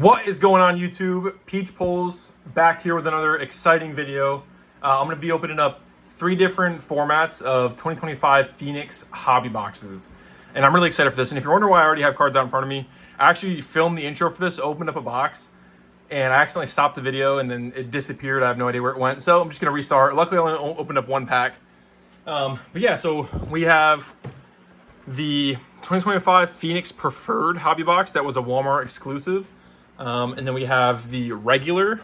What is going on, YouTube? Peach Pulls back here with another exciting video. I'm going to be opening up 3 different formats of 2025 Phoenix hobby boxes. And I'm really excited for this. And if you're wondering why I already have cards out in front of me, I actually filmed the intro for this, opened up a box, and I accidentally stopped the video and then it disappeared. I have no idea where it went. So I'm just going to restart. Luckily, I only opened up 1 pack. But yeah, so we have the 2025 Phoenix Preferred hobby box that was a Walmart exclusive. And then we have the regular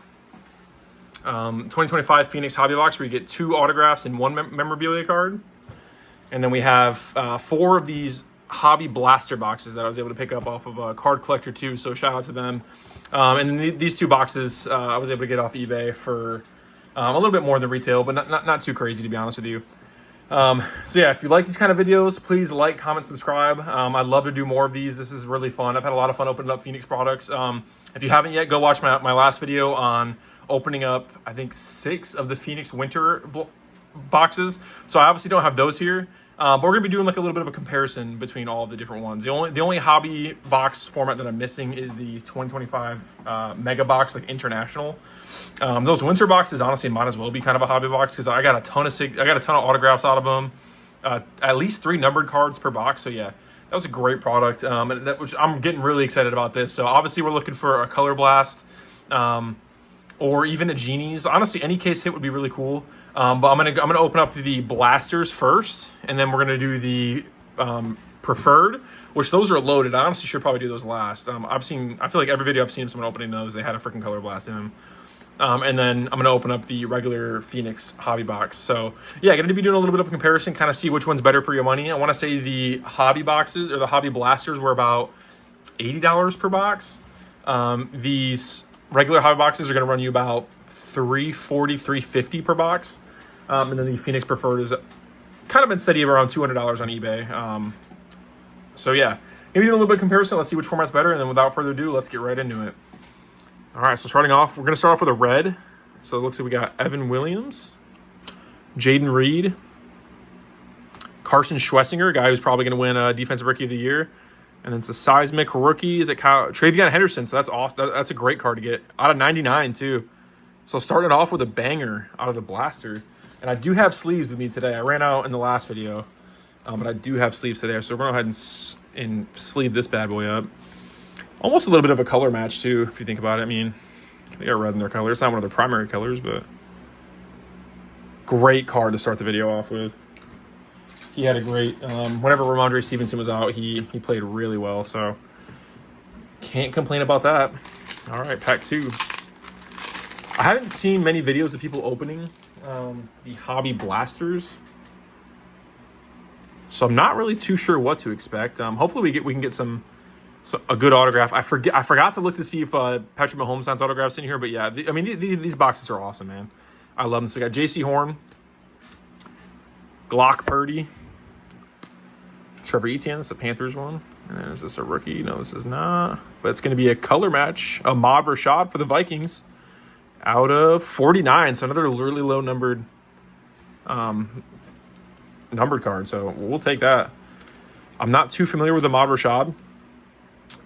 2025 Phoenix hobby box where you get 2 autographs and 1 memorabilia card. And then we have 4 of these hobby blaster boxes that I was able to pick up off of Card Collector 2. So shout out to them. And these 2 boxes I was able to get off eBay for a little bit more than retail, but not too crazy, to be honest with you. So yeah, if you like these kind of videos, please like, comment, subscribe. I'd love to do more of these. This is really fun. I've had a lot of fun opening up Phoenix products. If you haven't yet, go watch my last video on opening up, I think, 6 of the Phoenix winter boxes. So I obviously don't have those here, but we're gonna be doing like a little bit of a comparison between all of the different ones. The only hobby box format that I'm missing is the 2025 mega box, like international. Those winter boxes honestly might as well be kind of a hobby box because I got a ton of autographs out of them, at least 3 numbered cards per box. So yeah, that was a great product, which I'm getting really excited about this. So obviously we're looking for a Color Blast, or even a Genie's. Honestly, any case hit would be really cool. But I'm gonna open up the blasters first, and then we're gonna do the preferred, which those are loaded. I honestly should probably do those last. I feel like every video I've seen someone opening those, they had a freaking Color Blast in them. And then I'm going to open up the regular Phoenix hobby box. So yeah, going to be doing a little bit of a comparison, kind of see which one's better for your money. I want to say the hobby boxes or the hobby blasters were about $80 per box. These regular hobby boxes are going to run you about $340, $350 per box. And then the Phoenix Preferred is kind of been steady around $200 on eBay. So yeah, maybe do a little bit of comparison. Let's see which format's better. And then without further ado, let's get right into it. All right, so starting off, we're going to start off with a red. So it looks like we got Evan Williams, Jaden Reed, Carson Schwessinger, a guy who's probably going to win Defensive Rookie of the Year. And then it's a seismic rookie. Is it Travion Henderson? So that's awesome. That's a great card to get. Out of 99, too. So starting it off with a banger out of the blaster. And I do have sleeves with me today. I ran out in the last video, but I do have sleeves today. So we're going to go ahead and sleeve this bad boy up. Almost a little bit of a color match, too, if you think about it. I mean, they got red in their color. It's not one of their primary colors, but great card to start the video off with. He had a great, whenever Ramondre Stevenson was out, he played really well, so can't complain about that. All right, pack 2. I haven't seen many videos of people opening the hobby blasters, so I'm not really too sure what to expect. Hopefully we can get a good autograph. I forgot to look to see if Patrick Mahomes has autographs in here, but yeah, these boxes are awesome, man. I love them. So we got J.C. Horn, Glock Purdy, Trevor Etienne. That's the Panthers one. And then is this a rookie? No, this is not. But it's going to be a color match. Ahmad Rashad for the Vikings out of 49. So another really low numbered card. So we'll take that. I'm not too familiar with Ahmad Rashad,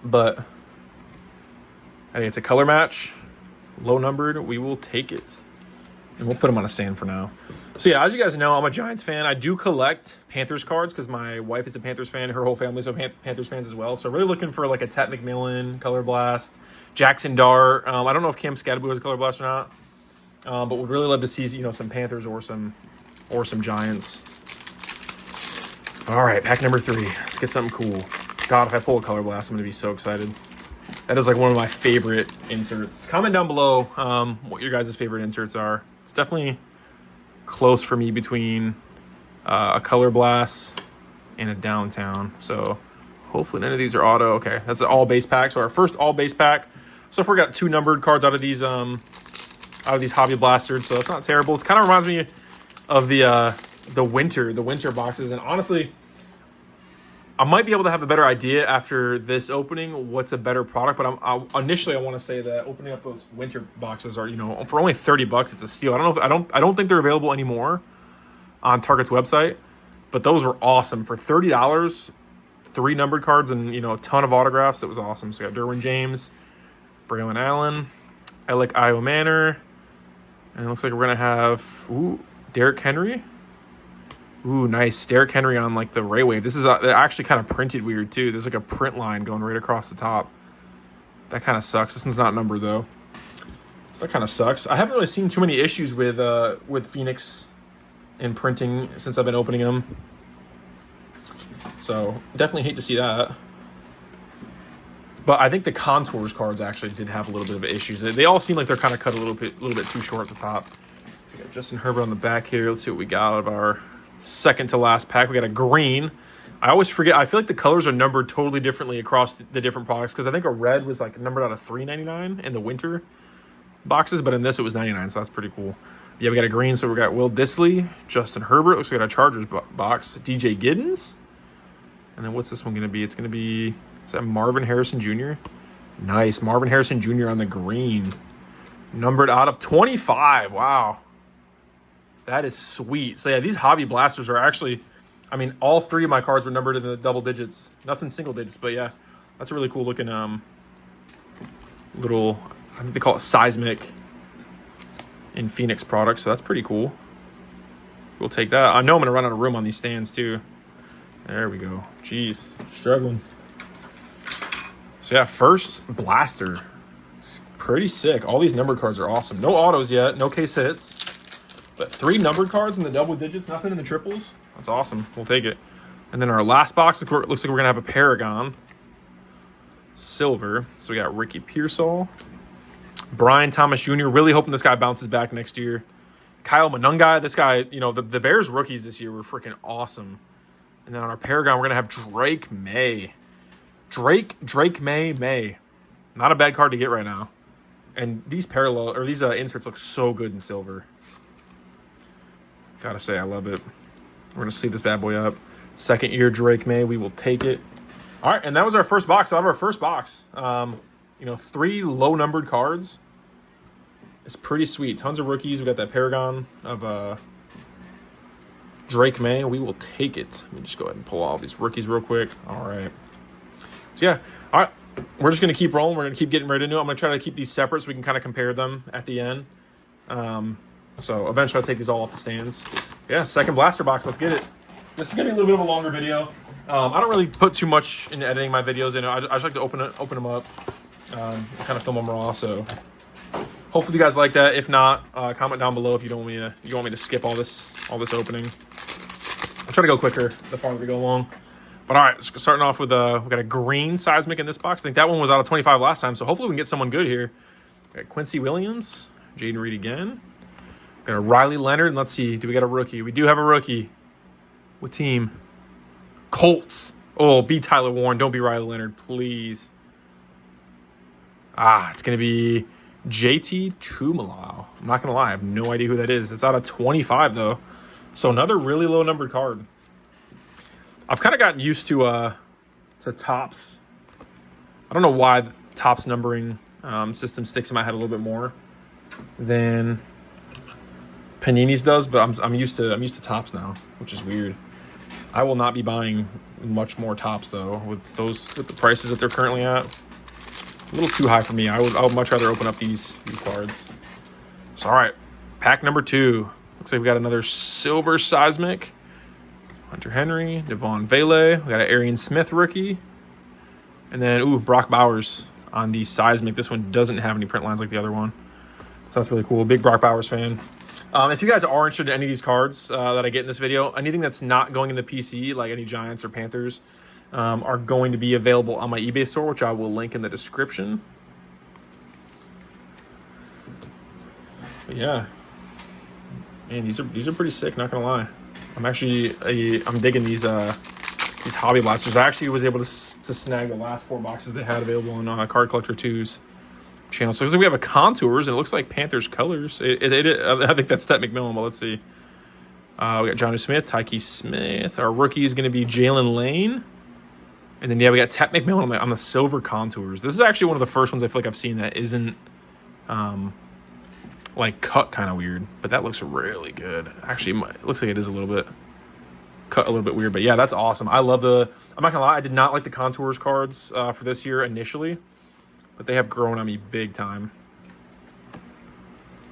but I think it's a color match, low numbered. We will take it, and we'll put them on a stand for now. So yeah, as you guys know, I'm a Giants fan. I do collect Panthers cards because my wife is a Panthers fan. Her whole family's a Panthers fans as well. So really looking for like a Tet McMillan Color Blast, Jackson Dart. I don't know if Cam Scadaboo has a Color Blast or not, but would really love to see some Panthers or some Giants. All right, pack number 3. Let's get something cool. God, if I pull a Color Blast, I'm going to be so excited. That is like one of my favorite inserts. Comment down below what your guys' favorite inserts are. It's definitely close for me between a Color Blast and a Downtown. So hopefully none of these are auto. Okay, that's an all base pack. So our first all base pack. So far we got 2 numbered cards out of these hobby blasters. So that's not terrible. It kind of reminds me of the winter boxes. And honestly, I might be able to have a better idea after this opening what's a better product, but initially I want to say that opening up those winter boxes are, for only $30, it's a steal. I don't think they're available anymore on Target's website, but those were awesome for $30. 3 numbered cards and a ton of autographs. It was awesome. So we got Derwin James, Braylon Allen, Alec Io Manor, and it looks like we're going to have, Derrick Henry. Ooh, nice. Derrick Henry on, like, the Ray Wave. This is actually kind of printed weird, too. There's, like, a print line going right across the top. That kind of sucks. This one's not numbered, though. So that kind of sucks. I haven't really seen too many issues with Phoenix in printing since I've been opening them. So, definitely hate to see that. But I think the Contours cards actually did have a little bit of issues. They all seem like they're kind of cut a little bit too short at the top. So we got Justin Herbert on the back here. Let's see what we got out of our second to last pack. We got a green. I always forget. I feel like the colors are numbered totally differently across the different products, because I think a red was like numbered out of $3.99 in the winter boxes, but in this it was $99, so that's pretty cool. Yeah, we got a green, so we got Will Dissly, Justin Herbert. Looks like we got a Chargers box. DJ Giddens. And then what's this one going to be? It's going to be, is that Marvin Harrison Jr.? Nice. Marvin Harrison Jr. on the green. Numbered out of 25. Wow. That is sweet. So, yeah, these Hobby Blasters are actually, I mean, all three of my cards were numbered in the double digits. Nothing single digits, but, yeah, that's a really cool looking little, I think they call it Seismic in Phoenix products, so that's pretty cool. We'll take that. I know I'm going to run out of room on these stands, too. There we go. Jeez, struggling. So, yeah, first blaster. It's pretty sick. All these numbered cards are awesome. No autos yet. No case hits. But 3 numbered cards in the double digits. Nothing in the triples. That's awesome. We'll take it. And then our last box, looks like we're going to have a Paragon. Silver. So, we got Ricky Pearsall. Brian Thomas Jr. Really hoping this guy bounces back next year. Kyle Monungai. This guy, you know, the Bears rookies this year were freaking awesome. And then on our Paragon, we're going to have Drake May. Drake May. Not a bad card to get right now. And these inserts look so good in silver. Gotta say, I love it. We're going to see this bad boy up. Second year Drake May. We will take it. All right, and that was our first box. Out of our first box, 3 low-numbered cards. It's pretty sweet. Tons of rookies. We got that Paragon of Drake May. We will take it. Let me just go ahead and pull all these rookies real quick. All right. So, yeah. All right. We're just going to keep rolling. We're going to keep getting right into it. I'm going to try to keep these separate so we can kind of compare them at the end. So, eventually I'll take these all off the stands. Yeah, second blaster box. Let's get it. This is going to be a little bit of a longer video. I don't really put too much into editing my videos. I just like to open them up, kind of film them raw. So, hopefully you guys like that. If not, comment down below if you don't want me to skip all this opening. I'll try to go quicker the farther we go along. But all right, starting off with we got a green Seismic in this box. I think that one was out of 25 last time, so hopefully we can get someone good here. We got Quincy Williams, Jaden Reed again. We got a Riley Leonard, and let's see, do we got a rookie? We do have a rookie. What team? Colts. Oh, be Tyler Warren. Don't be Riley Leonard, please. It's going to be JT Tumalau. I'm not going to lie. I have no idea who that is. It's out of 25, though. So another really low-numbered card. I've kind of gotten used to Topps. I don't know why Topps numbering system sticks in my head a little bit more than Panini's does, but I'm used to Topps now, which is weird. I will not be buying much more Topps though with the prices that they're currently at. A little too high for me. I would much rather open up these cards. So all right, pack number 2. Looks like we got another silver Seismic. Hunter Henry, Devon Vele. We got an Arian Smith rookie. And then, Brock Bowers on the Seismic. This one doesn't have any print lines like the other one. So that's really cool. Big Brock Bowers fan. If you guys are interested in any of these cards that I get in this video, anything that's not going in the PC, like any Giants or Panthers, are going to be available on my eBay store, which I will link in the description. But yeah. Man, these are pretty sick, not gonna lie. I'm digging these Hobby Blasters. I actually was able to snag the last 4 boxes they had available on Card Collector 2's channel. So we have a Contours, and it looks like Panthers colors. I think that's Ted McMillan, but let's see. We got Johnny Smith, Tyke Smith. Our rookie is going to be Jalen Lane. And then, we got Ted McMillan on the silver Contours. This is actually one of the first ones I feel like I've seen that isn't cut kind of weird, but that looks really good. Actually, it looks like it is a little bit cut a little bit weird, but yeah, that's awesome. I'm not gonna lie, I did not like the Contours cards for this year initially, but they have grown on me big time. I'm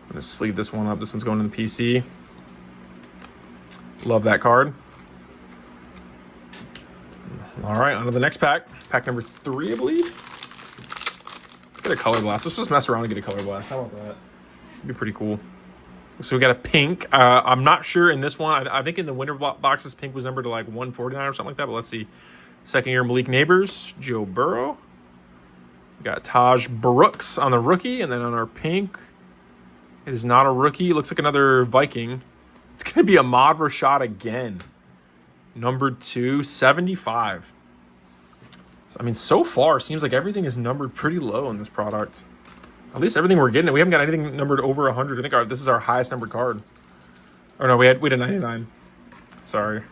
going to sleeve this one up. This one's going in the PC. Love that card. All right, on to the next pack. Pack number 3, I believe. Let's get a color blast. Let's just mess around and get a color blast. How about that? It'd be pretty cool. So we got a pink. I'm not sure in this one. I think in the winter boxes, pink was numbered to like 149 or something like that. But let's see. Second year Malik Neighbors, Joe Burrow. We got Taj Brooks on the rookie. And then on our pink, it is not a rookie. It looks like another Viking. It's going to be Ahmad Rashad again. Numbered 275. I mean, so far, it seems like everything is numbered pretty low in this product. At least everything we're getting. We haven't got anything numbered over 100. I think this is our highest numbered card. Or no, we had 99. Sorry.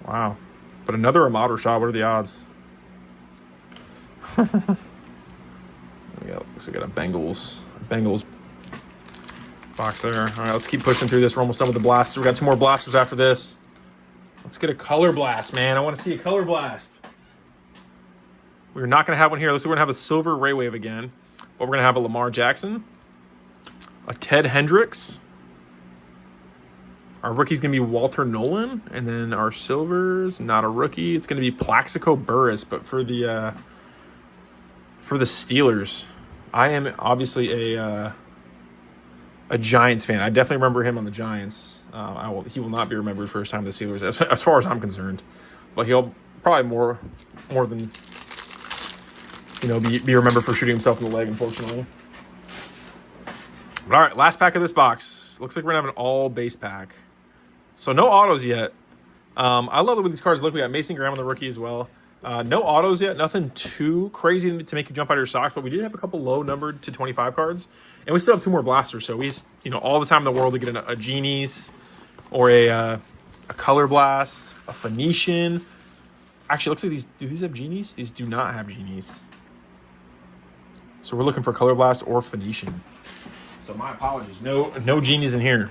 Wow. But another Ahmad Rashad. What are the odds? So we got a Bengals box there. All right, let's keep pushing through this. We're almost done with the blasters. We got 2 more blasters after this. Let's get a color blast, man. I want to see a color blast. We're not going to have one here. Looks like we're going to have a silver Ray Wave again. But we're going to have a Lamar Jackson. A Ted Hendricks. Our rookie's going to be Walter Nolan. And then our silver's not a rookie. It's going to be Plaxico Burress. But for the Steelers, I am obviously a Giants fan. I definitely remember him on the Giants. He will not be remembered for his time with the Steelers, as far as I'm concerned. But he'll probably more than be remembered for shooting himself in the leg, unfortunately. But all right, last pack of this box. Looks like we're gonna have an all base pack. So no autos yet. I love the way these cards look. We got Mason Graham on the rookie as well. No autos yet. Nothing too crazy to make you jump out of your socks, but we did have a couple low numbered to 25 cards, and we still have 2 more blasters. So we, all the time in the world to get a Genies or a color blast, a Phoenician. Actually, it looks like do these have Genies? These do not have Genies. So we're looking for color blast or Phoenician. So my apologies. No Genies in here.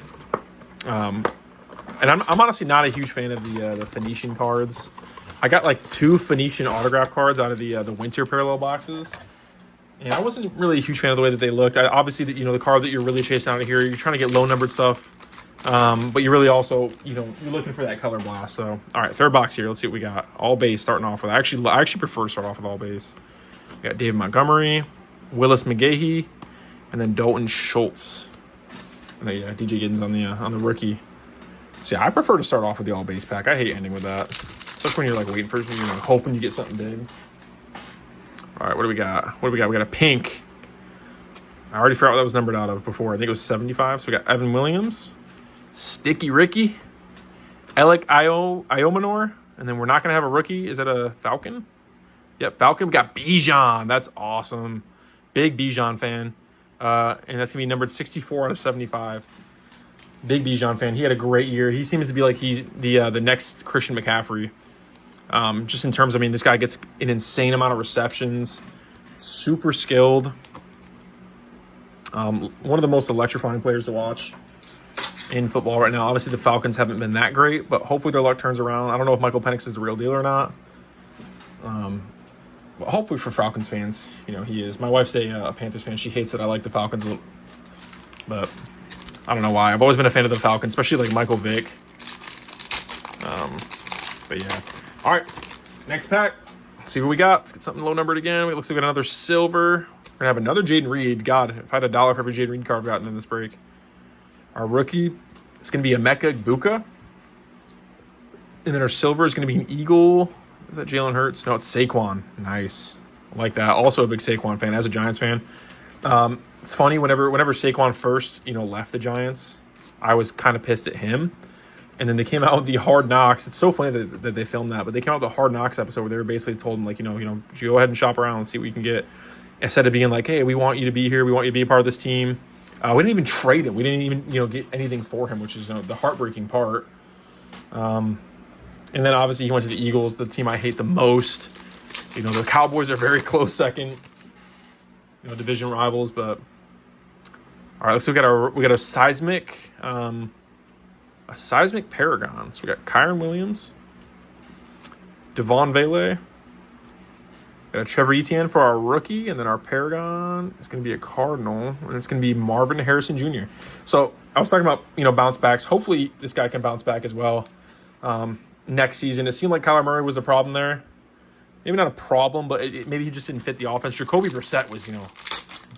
And I'm honestly not a huge fan of the Phoenician cards. I got like 2 Phoenician autograph cards out of the winter parallel boxes, and I wasn't really a huge fan of the way that they looked. Obviously, the card that you're really chasing out of here, you're trying to get low numbered stuff, but you're really also you're looking for that color blast. So all right, third box here. Let's see what we got. All base starting off with. I actually prefer to start off with all base. We got David Montgomery, Willis McGahee, and then Dalton Schultz. And then DJ Giddens on the rookie. See, I prefer to start off with the all base pack. I hate ending with that. Especially when you're like waiting for hoping you get something big. All right, what do we got? We got a pink. I already forgot what that was numbered out of before. I think it was 75. So we got Evan Williams, Sticky Ricky, Alec Iomanor, and then we're not gonna have a rookie. Is that a Falcon? Yep, Falcon. We got Bijan. That's awesome. Big Bijan fan. And that's gonna be numbered 64 out of 75. Big Bijan fan. He had a great year. He seems to be like he's the next Christian McCaffrey. Just in terms, this guy gets an insane amount of receptions. Super skilled. One of the most electrifying players to watch in football right now. Obviously, the Falcons haven't been that great, but hopefully their luck turns around. I don't know if Michael Penix is the real deal or not. But hopefully for Falcons fans, he is. My wife's a Panthers fan. She hates that I like the Falcons, but I don't know why. I've always been a fan of the Falcons, especially like Michael Vick. But yeah. All right, next pack. Let's see what we got. Let's get something low numbered again. It looks like we got another silver. We're gonna have another Jaden Reed. God, if I had $1 for every Jaden Reed card I've gotten in this break. Our rookie, it's gonna be Emeka Egbuka. And then our silver is gonna be an Eagle. Is that Jalen Hurts? No, it's Saquon. Nice. I like that. Also a big Saquon fan as a Giants fan. It's funny, whenever Saquon first, left the Giants, I was kind of pissed at him. And then they came out with the Hard Knocks. It's so funny that they filmed that, but they came out with the Hard Knocks episode where they were basically told him, like, go ahead and shop around and see what you can get. Instead of being like, hey, we want you to be here. We want you to be a part of this team. We didn't even trade him. We didn't even, get anything for him, which is the heartbreaking part. And then obviously he went to the Eagles, the team I hate the most. The Cowboys are very close second. Division rivals, but all right. So we got a seismic paragon. So we got Kyron Williams, Devon Vele, Got a Trevor Etienne for our rookie, and then our Paragon is going to be a Cardinal, and it's going to be Marvin Harrison Jr. So I was talking about, bounce backs. Hopefully this guy can bounce back as well next season. It seemed like Kyler Murray was a problem there. Maybe not a problem, but maybe he just didn't fit the offense. Jacoby Brissett was,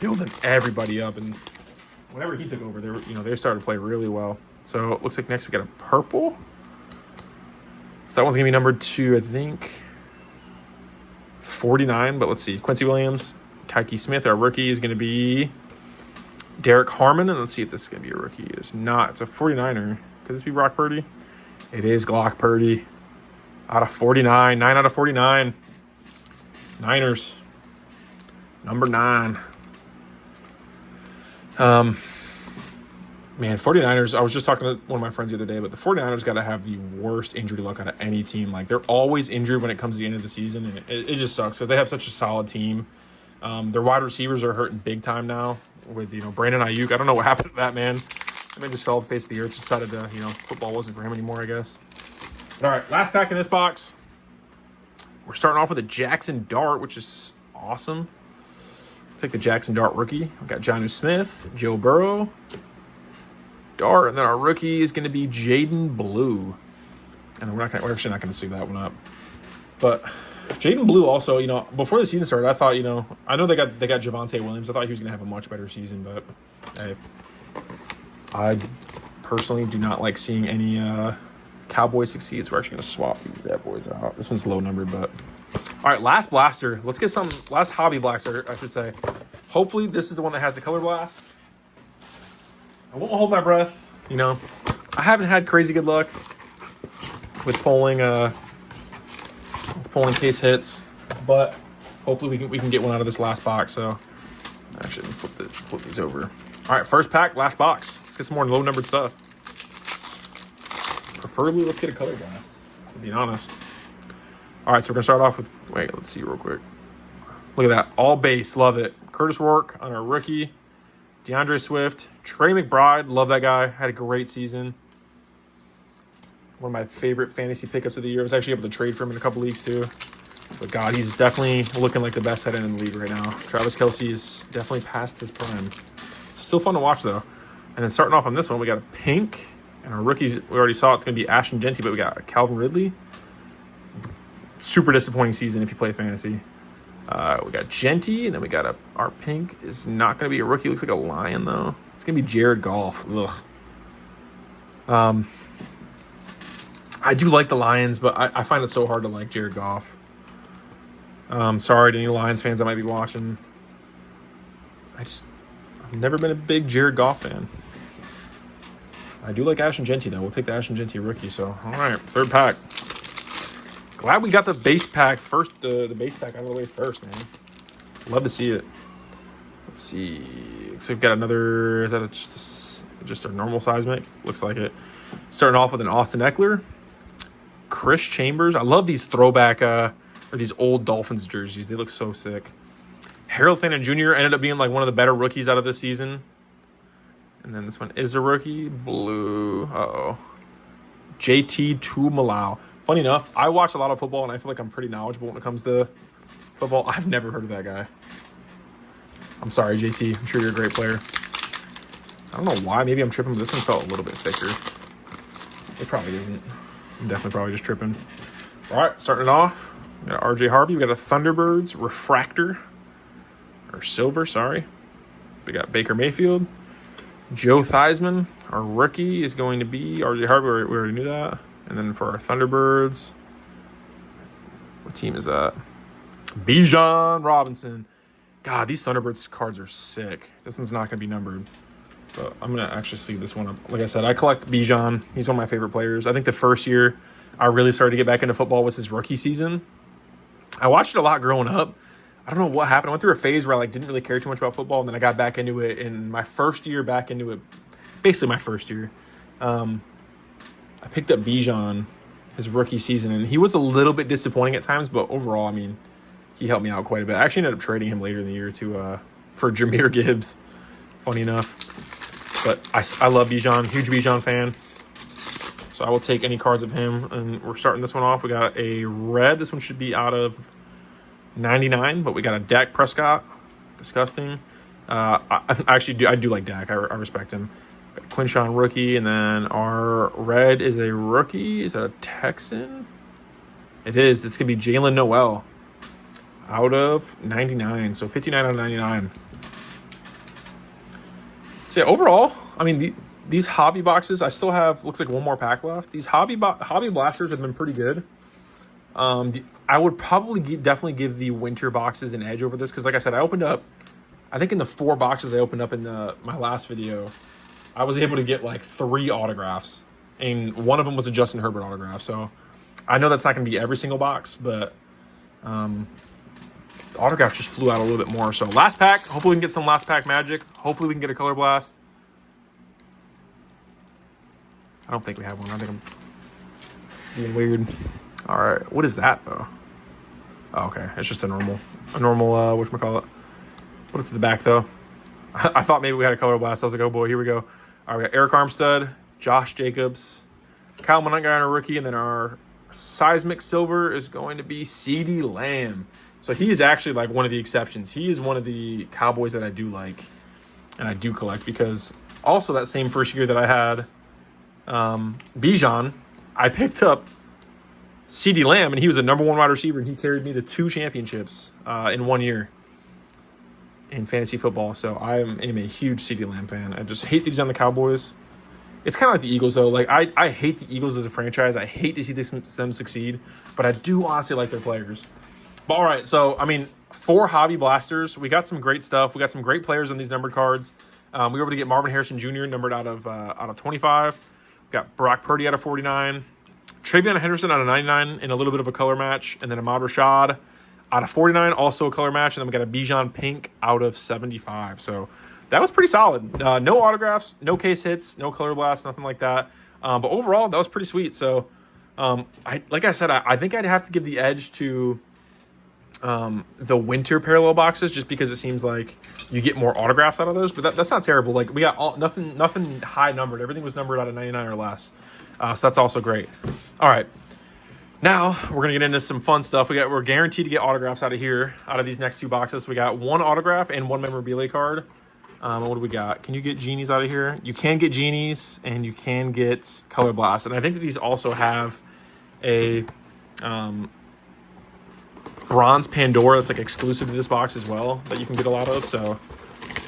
building everybody up, and whenever he took over, they started to play really well. So it looks like next we got a purple. So that one's going to be number 2, I think. 49, but let's see. Quincy Williams, Tyke Smith, our rookie, is going to be Derek Harmon. And let's see if this is going to be a rookie. It's not. It's a 49er. Could this be Brock Purdy? It is Glock Purdy. Out of 49. 9 out of 49. Niners. Number 9. Man, 49ers, I was just talking to one of my friends the other day, but the 49ers got to have the worst injury luck out of any team. Like, they're always injured when it comes to the end of the season, and it just sucks because they have such a solid team. Their wide receivers are hurting big time now with, Brandon Ayuk. I don't know what happened to that man. That man just fell off the face of the earth, decided to, football wasn't for him anymore, I guess. But all right, last pack in this box. We're starting off with a Jackson Dart, which is awesome. Take the Jackson Dart rookie. We've got Jonnu Smith, Joe Burrow, Dart, and then our rookie is going to be Jaden Blue. And then we're actually not going to see that one up. But Jaden Blue also, before the season started, I thought, I know they got Javonte Williams. I thought he was going to have a much better season, but hey, I personally do not like seeing any Cowboys succeed. So we're actually going to swap these bad boys out. This one's low numbered, but all right, last blaster. Let's get last hobby blaster, I should say. Hopefully this is the one that has the color blast. I won't hold my breath. I haven't had crazy good luck with pulling case hits, but hopefully we can get one out of this last box. So actually, flip these over. All right, first pack, last box. Let's get some more low numbered stuff. Preferably, let's get a color blast, to be honest. All right, so we're gonna start off with. Wait, let's see real quick. Look at that, all base, love it. Curtis Rourke on our rookie. DeAndre Swift, Trey McBride, love that guy. Had a great season. One of my favorite fantasy pickups of the year. I was actually able to trade for him in a couple leagues too. But God, he's definitely looking like the best tight end in the league right now. Travis Kelce is definitely past his prime. Still fun to watch though. And then starting off on this one, we got a pink. And our rookies, we already saw it's going to be Ashton Genty, but we got Calvin Ridley. Super disappointing season if you play fantasy. We got Genty, and then we got our pink is not going to be a rookie. Looks like a lion, though. It's going to be Jared Goff. Ugh. I do like the Lions, but I find it so hard to like Jared Goff. Sorry to any Lions fans that might be watching. I've never been a big Jared Goff fan. I do like Ashton Genty, though. We'll take the Ashton Genty rookie. So, all right, third pack. Glad we got the base pack first, the base pack out of the way first, man. Love to see it. Let's see. So we've got another, is that just a normal seismic? Looks like it. Starting off with an Austin Eckler. Chris Chambers. I love these throwback, or these old Dolphins jerseys. They look so sick. Harold Fannin Jr. ended up being like one of the better rookies out of this season. And then this one is a rookie. Blue. Uh-oh. JT Tumalau. Funny enough, I watch a lot of football, and I feel like I'm pretty knowledgeable when it comes to football. I've never heard of that guy. I'm sorry, JT. I'm sure you're a great player. I don't know why. Maybe I'm tripping, but this one felt a little bit thicker. It probably isn't. I'm definitely probably just tripping. All right, starting it off. We got RJ Harvey. We got a Thunderbirds Refractor. Or Silver, sorry. We got Baker Mayfield. Joe Theismann. Our rookie is going to be RJ Harvey. We already knew that. And then for our Thunderbirds, what team is that? Bijan Robinson. God, these Thunderbirds cards are sick. This one's not going to be numbered. But I'm going to actually sleeve this one up. Like I said, I collect Bijan. He's one of my favorite players. I think the first year I really started to get back into football was his rookie season. I watched it a lot growing up. I don't know what happened. I went through a phase where I didn't really care too much about football, and then I got back into it in my first year back into it. Basically my first year. I picked up Bijan his rookie season, and he was a little bit disappointing at times, but overall, I mean, he helped me out quite a bit. I actually ended up trading him later in the year for Jahmyr Gibbs, funny enough. But I love Bijan, huge Bijan fan. So I will take any cards of him, and we're starting this one off. We got a red. This one should be out of 99, but we got a Dak Prescott. Disgusting. I do like Dak. I respect him. Got Quinshawn rookie, and then our red is a rookie. Is that a Texan? It is. It's going to be Jalen Noel out of 99. So 59 out of 99. So yeah, overall, I mean, these hobby boxes, I still have, looks like one more pack left. These hobby blasters have been pretty good. I would probably definitely give the winter boxes an edge over this because, like I said, I opened up, I think in the 4 boxes I opened up in my last video, I was able to get like 3 autographs, and one of them was a Justin Herbert autograph. So I know that's not going to be every single box, but the autographs just flew out a little bit more. So last pack, hopefully we can get some last pack magic. Hopefully we can get a color blast. I don't think we have one. I think I'm being weird. All right, what is that though? Oh, okay, it's just a normal whatchamacallit. Put it to the back though. I thought maybe we had a color blast. I was like, oh boy, here we go. All right, we got Eric Armstead, Josh Jacobs, Kyle Montgomery on a rookie, and then our seismic silver is going to be CeeDee Lamb. So he is actually like one of the exceptions. He is one of the Cowboys that I do like and I do collect because also that same first year that I had Bijan, I picked up CeeDee Lamb, and he was a number 1 wide receiver, and he carried me to 2 championships in 1 year in fantasy football. So I am a huge CeeDee Lamb fan. I just hate that he's on the Cowboys. It's kind of like the Eagles, though. Like I hate the Eagles as a franchise. I hate to see them succeed, but I do honestly like their players. But all right, so I mean, 4 hobby blasters. We got some great stuff. We got some great players on these numbered cards. We were able to get Marvin Harrison Jr. numbered out of 25. We got Brock Purdy out of 49. Travion Henderson out of 99 in a little bit of a color match. And then Ahmad Rashad out of 49, also a color match. And then we got a Bijan Pink out of 75. So that was pretty solid. No autographs, no case hits, no color blasts, nothing like that. But overall, that was pretty sweet. So like I said, I think I'd have to give the edge to the winter parallel boxes just because it seems like you get more autographs out of those. But that's not terrible. Like we got nothing high numbered. Everything was numbered out of 99 or less. So that's also great. All right. Now we're going to get into some fun stuff. We're guaranteed to get autographs out of here, out of these next 2 boxes. We got 1 autograph and 1 memorabilia card. What do we got? Can you get genies out of here? You can get genies and you can get color blast. And I think that these also have a bronze Pandora that's like exclusive to this box as well that you can get a lot of. So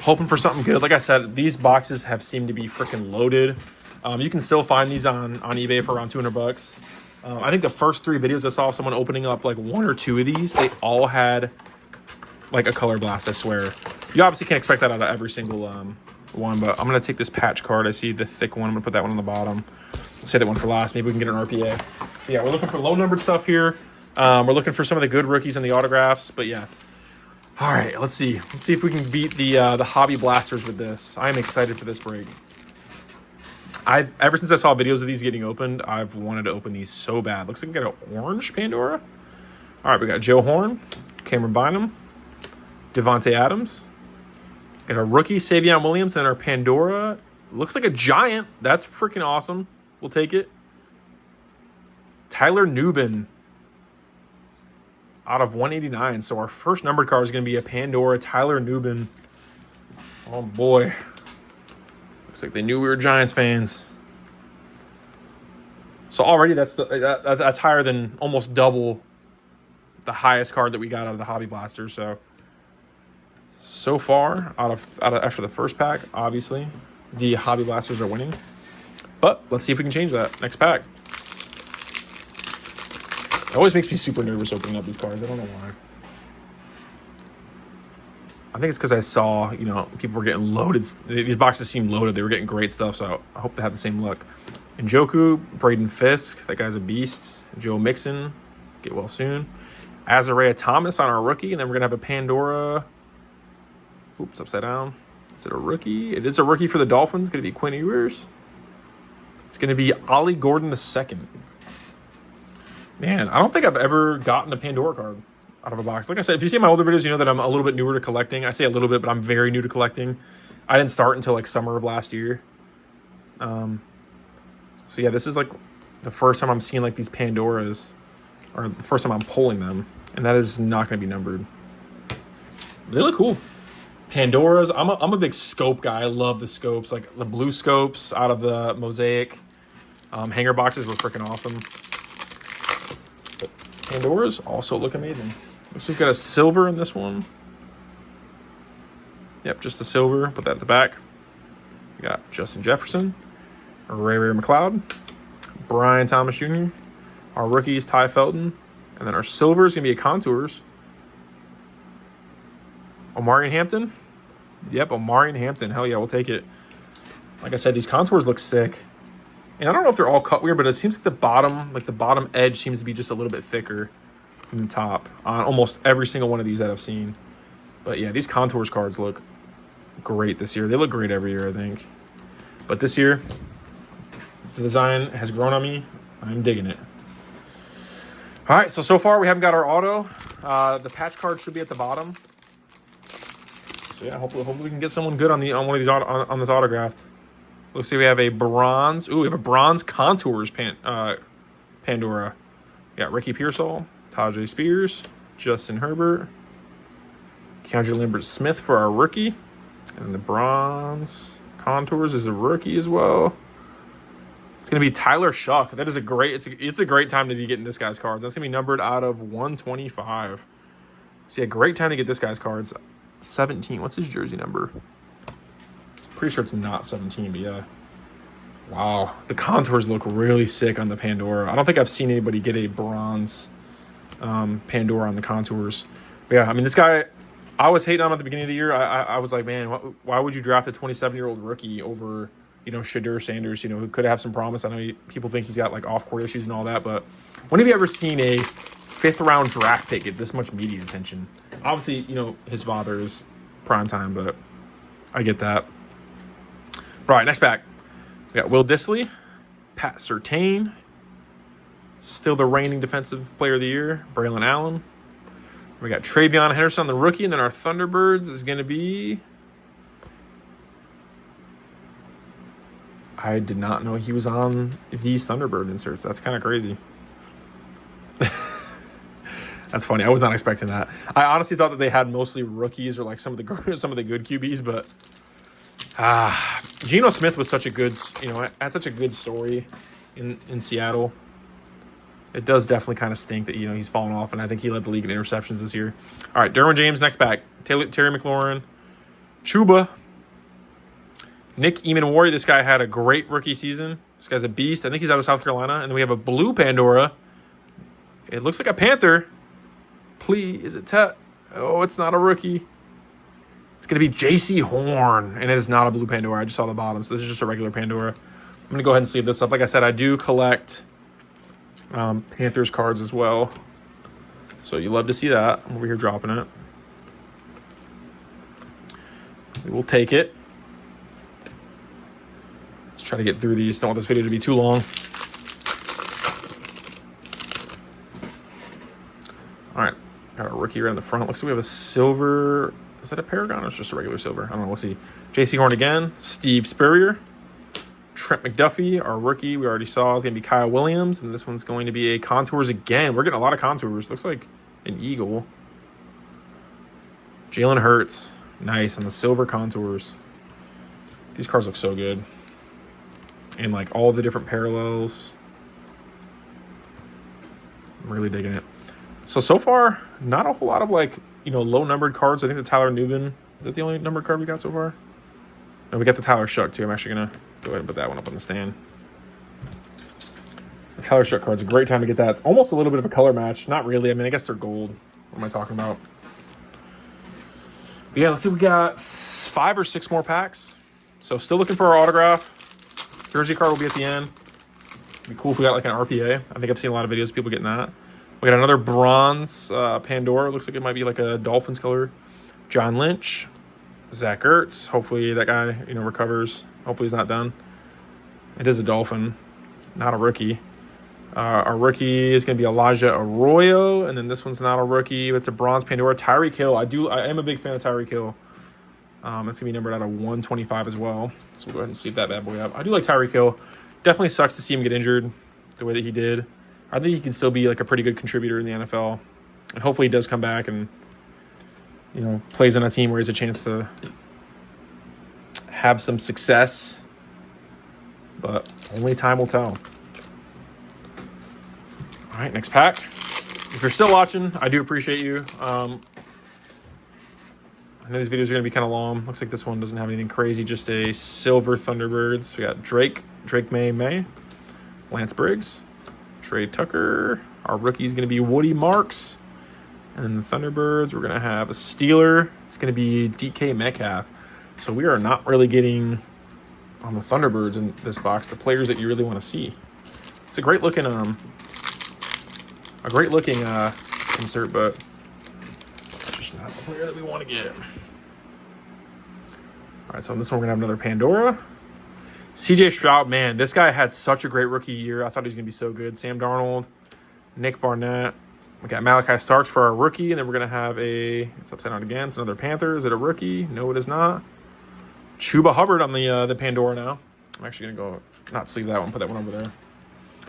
hoping for something good. Like I said, these boxes have seemed to be freaking loaded. You can still find these on eBay for around $200. I think the first 3 videos I saw someone opening up like 1 or 2 of these, they all had like a color blast, I swear. You obviously can't expect that out of every single one, but I'm going to take this patch card. I see the thick one. I'm going to put that one on the bottom. Save that one for last. Maybe we can get an RPA. But yeah, we're looking for low-numbered stuff here. We're looking for some of the good rookies and the autographs, but yeah. All right, let's see. Let's see if we can beat the hobby blasters with this. I am excited for this break. Ever since I saw videos of these getting opened, I've wanted to open these so bad. Looks like we got an orange Pandora. All right, we got Joe Horn, Cameron Bynum, Devontae Adams. Got a rookie, Savion Williams, and our Pandora. Looks like a giant. That's freaking awesome. We'll take it. Tyler Nubin out of 189. So our first numbered card is going to be a Pandora, Tyler Nubin. Oh, boy. Looks like they knew we were Giants fans. So already that's higher than almost double the highest card that we got out of the Hobby Blaster. So far, out of after the first pack, obviously, the Hobby Blasters are winning. But let's see if we can change that next pack. It always makes me super nervous opening up these cards. I don't know why. I think it's because I saw, people were getting loaded. These boxes seemed loaded. They were getting great stuff, so I hope they have the same luck. Njoku, Braden Fisk, that guy's a beast. Joe Mixon, get well soon. Azariah Thomas on our rookie, and then we're going to have a Pandora. Oops, upside down. Is it a rookie? It is a rookie for the Dolphins. It's going to be Quinn Ewers. It's going to be Ollie Gordon II. Man, I don't think I've ever gotten a Pandora card out of a box. Like I said, if you see my older videos, you know that I'm a little bit newer to collecting. I say a little bit, but I'm very new to collecting. I didn't start until like summer of last year. So yeah, this is like the first time I'm seeing like these Pandoras, or the first time I'm pulling them. And that is not going to be numbered. They look cool. Pandoras. I'm a big scope guy. I love the scopes. Like the blue scopes out of the Mosaic hanger boxes was freaking awesome. But Pandoras also look amazing. Looks like we've got a silver in this one. Yep, just a silver. Put that at the back. We got Justin Jefferson, Ray McLeod, Brian Thomas Jr., our rookies, Ty Felton, and then our silver is going to be a Contours. Omarion Hampton. Yep, Omarion Hampton. Hell yeah, we'll take it. Like I said, these Contours look sick. And I don't know if they're all cut weird, but it seems like the bottom edge seems to be just a little bit thicker than the top on almost every single one of these that I've seen. But yeah, these Contours cards look great this year. They look great every year, I think. But this year, the design has grown on me. I'm digging it. All right, so far we haven't got our auto. The patch card should be at the bottom. So yeah, hopefully we can get someone good on one of these on this autographed. Looks like we have a bronze. Ooh, we have a bronze Contours Pandora. We got Ricky Pearsall, Tajay Spears, Justin Herbert, Keandre Lambert-Smith for our rookie, and the bronze Contours is a rookie as well. It's gonna be Tyler Shuck. That is a great. It's a great time to be getting this guy's cards. That's gonna be numbered out of 125. See, a great time to get this guy's cards. 17. What's his jersey number? Pretty sure it's not 17, but yeah. Wow, the Contours look really sick on the Pandora. I don't think I've seen anybody get a bronze Pandora on the Contours. But yeah, I mean, this guy, I was hating on him at the beginning of the year. I was like, man, why would you draft a 27-year-old rookie over, Shadur Sanders, who could have some promise? I know people think he's got like off-court issues and all that, but when have you ever seen a 5th-round draft pick get this much media attention? Obviously, his father is primetime, but I get that. All right, next pack. We got Will Dissly, Pat Surtain, still the reigning defensive player of the year, Braylon Allen. We got Travion Henderson, the rookie, and then our Thunderbirds is going to be... I did not know he was on these Thunderbird inserts. That's kind of crazy. That's funny. I was not expecting that. I honestly thought that they had mostly rookies or like some of the good QBs, but Geno Smith was such a good, had such a good story in Seattle. It does definitely kind of stink that he's fallen off, and I think he led the league in interceptions this year. All right, Derwin James next back. Terry McLaurin, Chuba, Nick Eamon-Warrior. This guy had a great rookie season. This guy's a beast. I think he's out of South Carolina. And then we have a blue Pandora. It looks like a Panther. Please, is it Tet? Oh, it's not a rookie. It's going to be J.C. Horn, and it is not a blue Pandora. I just saw the bottom, so this is just a regular Pandora. I'm going to go ahead and sleeve this up. Like I said, I do collect Panthers cards as well, so you love to see that. I'm over here dropping it. We will take it. Let's try to get through these. Don't want this video to be too long. All right, got a rookie right in the front. Looks like we have a silver. Is that a Paragon or is it just a regular silver? I don't know. We'll see. J.C. Horn again. Steve Spurrier. Trent McDuffie, our rookie, we already saw is going to be Kyle Williams. And this one's going to be a Contours again. We're getting a lot of Contours. Looks like an Eagle. Jalen Hurts. Nice on the silver Contours. These cards look so good. And like all the different parallels. I'm really digging it. So far, not a whole lot of low numbered cards. I think the Tyler Nubin, is that the only numbered card we got so far? No, we got the Tyler Shuck too. I'm actually going to go ahead and put that one up on the stand. The Tyler Shuck card's a great time to get that. It's almost a little bit of a color match. Not really. I mean, I guess they're gold. What am I talking about? But yeah, let's see. We got 5 or 6 more packs. So still looking for our autograph. Jersey card will be at the end. It'd be cool if we got like an RPA. I think I've seen a lot of videos of people getting that. We got another bronze Pandora. Looks like it might be like a Dolphins color. John Lynch, Zach Ertz. Hopefully that guy, recovers. Hopefully he's not done. It is a Dolphin, not a rookie. Our rookie is going to be Elijah Arroyo, and then this one's not a rookie, but it's a bronze Pandora. Tyreek Hill. I am a big fan of Tyreek Hill. That's going to be numbered out of 125 as well. So we'll go ahead and sleeve that bad boy up. I do like Tyreek Hill. Definitely sucks to see him get injured the way that he did. I think he can still be like a pretty good contributor in the NFL. And hopefully he does come back and, you know, plays on a team where he has a chance to have some success. But only time will tell. All right, next pack. If you're still watching, I do appreciate you. I know these videos are going to be kind of long. Looks like this one doesn't have anything crazy, just a silver Thunderbirds. We got Drake May, Lance Briggs, Trey Tucker. Our rookie is going to be Woody Marks. And then the Thunderbirds, we're going to have a Steeler. It's going to be DK Metcalf. So we are not really getting on the Thunderbirds in this box the players that you really want to see. It's a great looking insert, but that's just not the player that we want to get. All right, so in this one, we're going to have another Pandora. CJ Stroud, man, this guy had such a great rookie year. I thought he was going to be so good. Sam Darnold, Nick Barnett. We got Malachi Starks for our rookie, and then we're going to have it's upside down again. It's another Panther. Is it a rookie? No, it is not. Chuba Hubbard on the Pandora now. I'm actually going to go not sleeve that one, put that one over there.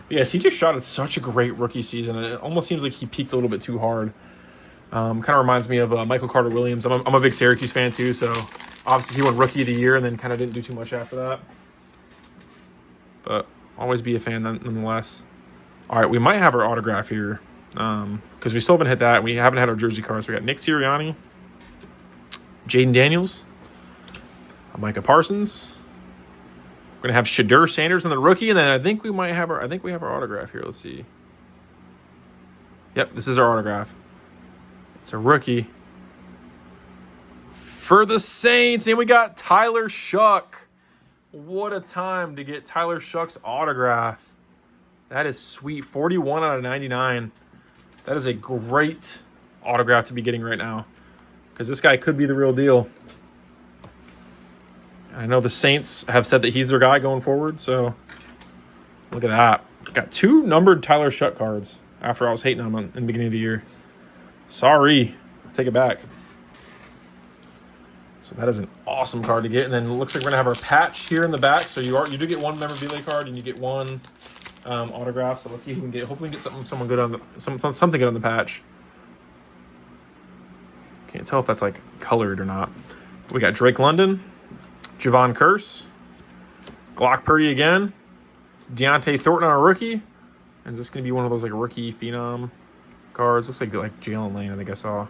But yeah, CJ Stroud had such a great rookie season, and it almost seems like he peaked a little bit too hard. Kind of reminds me of Michael Carter-Williams. I'm a big Syracuse fan too, so obviously he won Rookie of the Year and then kind of didn't do too much after that. But always be a fan nonetheless. All right, we might have our autograph here because we still haven't hit that. We haven't had our jersey cards. We got Nick Sirianni, Jaden Daniels, Micah Parsons. We're gonna have Shadur Sanders on the rookie, and then I think we have our autograph here. Let's see. Yep, this is our autograph. It's a rookie for the Saints, and we got Tyler Shuck. What a time to get Tyler Shuck's autograph. That is sweet. 41 out of 99. That is a great autograph to be getting right now because this guy could be the real deal. I know the Saints have said that he's their guy going forward, so look at that. Got 2 numbered Tyler Shuck cards after I was hating on him in the beginning of the year. Sorry. Take it back. So that is an awesome card to get. And then it looks like we're going to have our patch here in the back. So you do get one memorabilia card and you get one autograph. So let's see if we can get, hopefully we can get something good on something good on the patch. Can't tell if that's like colored or not. We got Drake London, Javon Curse, Glock Purdy again, Deontay Thornton on a rookie. Is this going to be one of those like rookie phenom cards? Looks like Jalen Lane, I think I saw.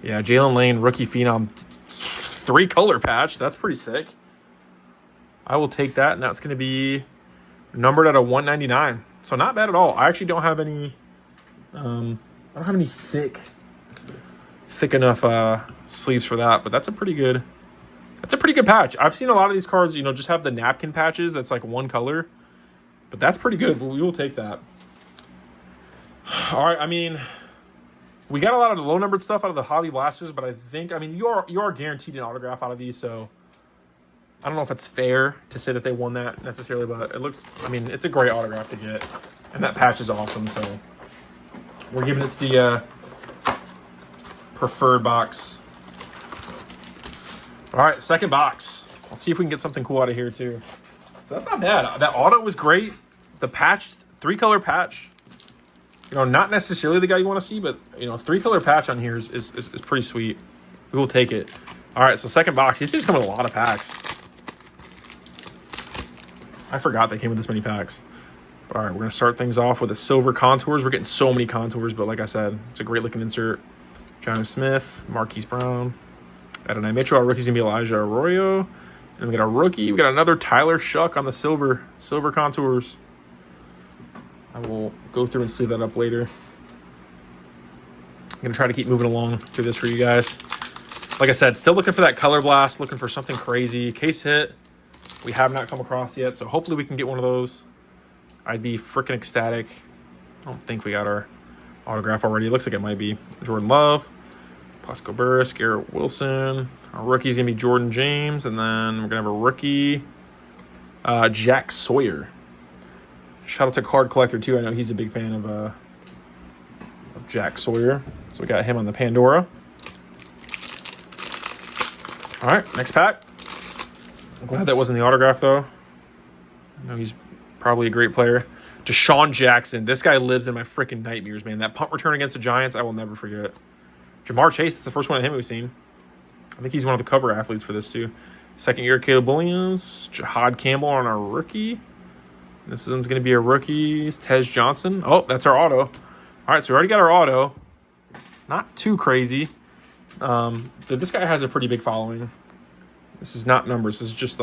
Yeah, Jalen Lane, rookie phenom, 3-color patch. That's pretty sick. I will take that, and that's going to be numbered at a 199. So not bad at all. I actually don't have any. I don't have any thick enough sleeves for that, but that's a pretty good. That's a pretty good patch. I've seen a lot of these cards, just have the napkin patches. That's like one color, but that's pretty good. We will take that. All right, I mean, we got a lot of low-numbered stuff out of the Hobby Blasters, but you are guaranteed an autograph out of these, so I don't know if it's fair to say that they won that necessarily, but it's a great autograph to get, and that patch is awesome, so we're giving it to the preferred box. All right, second box. Let's see if we can get something cool out of here, too. So that's not bad. That auto was great. The patch, 3-color patch. Not necessarily the guy you want to see, but 3-color patch on here is pretty sweet. We will take it. All right, so second box. These things come in a lot of packs. I forgot they came with this many packs. But all right, we're gonna start things off with the silver contours. We're getting so many contours, but like I said, it's a great looking insert. John Smith, Marquise Brown, Adonai Mitchell. Our rookie's gonna be Elijah Arroyo, and we got our rookie. We got another Tyler Shuck on the silver contours. I will go through and sleeve that up later. I'm going to try to keep moving along through this for you guys. Like I said, still looking for that color blast, looking for something crazy. Case hit, we have not come across yet, so hopefully we can get one of those. I'd be freaking ecstatic. I don't think we got our autograph already. It looks like it might be. Jordan Love, Pascal Burris, Garrett Wilson. Our rookie's going to be Jordan James, and then we're going to have a rookie, Jack Sawyer. Shout out to Card Collector, too. I know he's a big fan of Jack Sawyer. So we got him on the Pandora. All right, next pack. I'm glad that wasn't the autograph, though. I know he's probably a great player. Deshaun Jackson. This guy lives in my freaking nightmares, man. That punt return against the Giants, I will never forget. Jamar Chase is the first one of him we've seen. I think he's one of the cover athletes for this too. Second year, Caleb Williams. Jahad Campbell on our rookie. This one's going to be a rookie. It's Tej Johnson. Oh, that's our auto. All right, so we already got our auto. Not too crazy. But this guy has a pretty big following. This is not numbers. This is just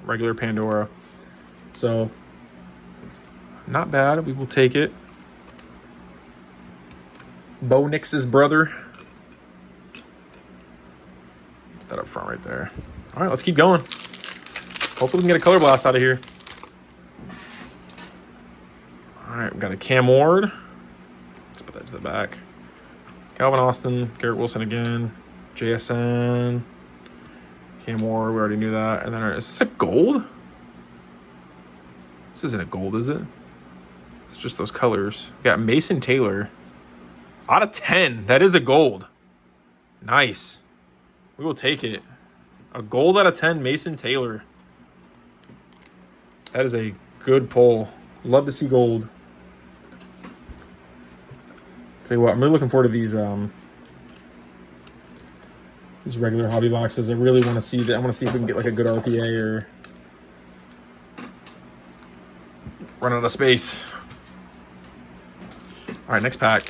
regular Pandora. So, not bad. We will take it. Bo Nix's brother. Put that up front right there. All right, let's keep going. Hopefully we can get a color blast out of here. All right, we've got a Cam Ward. Let's put that to the back. Calvin Austin, Garrett Wilson again, JSN, Cam Ward, we already knew that. And then, is this a gold? This isn't a gold, is it? It's just those colors. We got Mason Taylor. Out of 10, that is a gold. Nice. We will take it. A gold out of 10, Mason Taylor. That is a good pull. Love to see gold. Tell you what, I'm really looking forward to these regular hobby boxes. I really want to see that. I want to see if we can get like a good RPA or run out of space. All right, next pack.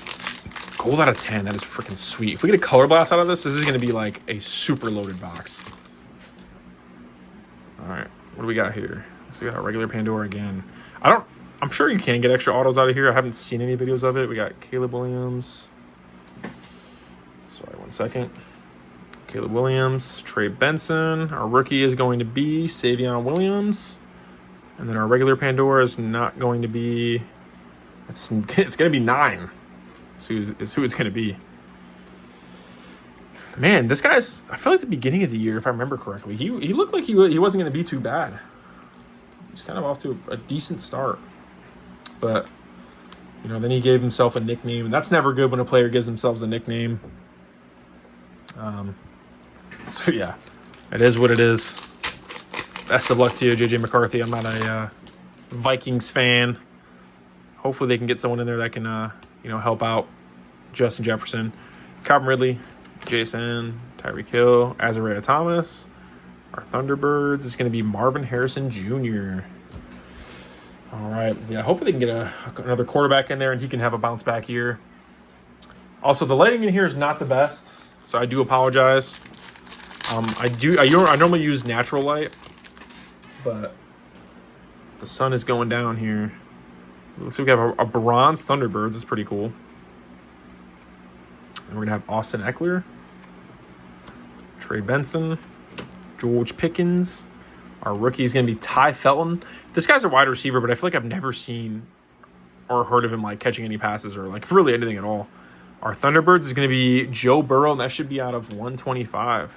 Gold out of 10. That is freaking sweet. If we get a color blast out of this, this is going to be like a super loaded box. All right, what do we got here? So we got a regular Pandora again. I'm sure you can get extra autos out of here. I haven't seen any videos of it. We got Caleb Williams. Sorry, 1 second. Caleb Williams, Trey Benson. Our rookie is going to be Savion Williams. And then our regular Pandora is not going to be... It's going to be 9. Is who it's going to be. Man, this guy's... I feel like the beginning of the year, if I remember correctly, he looked like he wasn't going to be too bad. He's kind of off to a decent start. But, you know, then he gave himself a nickname. And that's never good when a player gives themselves a nickname. So, yeah, it is what it is. Best of luck to you, J.J. McCarthy. I'm not a Vikings fan. Hopefully they can get someone in there that can, help out Justin Jefferson. Calvin Ridley, Jason, Tyreek Hill, Azariah Thomas. Our Thunderbirds is going to be Marvin Harrison Jr. All right. Yeah, hopefully they can get another quarterback in there and he can have a bounce back year. Also, the lighting in here is not the best, so I do apologize. I normally use natural light, but the sun is going down here. Looks like we have a bronze Thunderbirds. That's pretty cool. And we're going to have Austin Eckler, Trey Benson, George Pickens. Our rookie is going to be Ty Felton. This guy's a wide receiver, but I feel like I've never seen or heard of him like catching any passes or like really anything at all. Our Thunderbirds is going to be Joe Burrow, and that should be out of 125.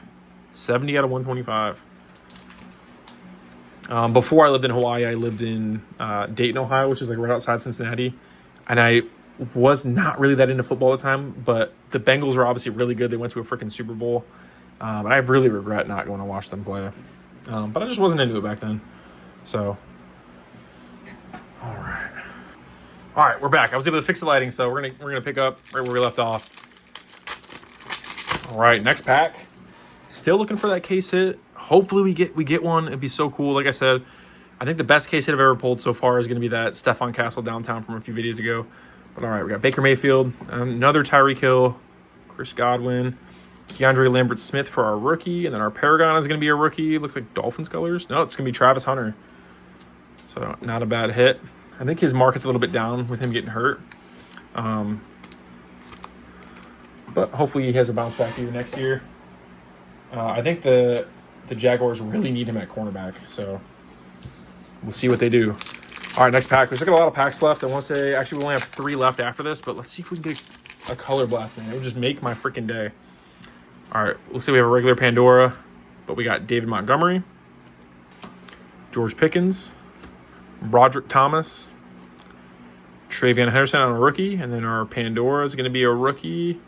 70 out of 125. Before I lived in Hawaii, I lived in Dayton, Ohio, which is like right outside Cincinnati. And I was not really that into football at the time, but the Bengals were obviously really good. They went to a freaking Super Bowl. And I really regret not going to watch them play. But I just wasn't into it back then. So, all right, we're back. I was able to fix the lighting, so we're gonna pick up right where we left off. All right, next pack. Still looking for that case hit. Hopefully we get one. It'd be so cool. Like I said, I think the best case hit I've ever pulled so far is going to be that Stephon Castle downtown from a few videos ago. But all right, we got Baker Mayfield, another Tyreek Hill, Chris Godwin, Keandre Lambert-Smith for our rookie, and then our Paragon is going to be a rookie. Looks like Dolphins colors. No, it's going to be Travis Hunter. So not a bad hit. I think his market's a little bit down with him getting hurt. But hopefully he has a bounce back year next year. I think the Jaguars really need him at cornerback, so we'll see what they do. All right, next pack. We've got a lot of packs left. I want to say, actually, we only have 3 left after this, but let's see if we can get a color blast, man. It would just make my freaking day. All right, looks like we have a regular Pandora, but we got David Montgomery, George Pickens, Broderick Thomas, Travion Henderson on a rookie, and then our Pandora is going to be a rookie.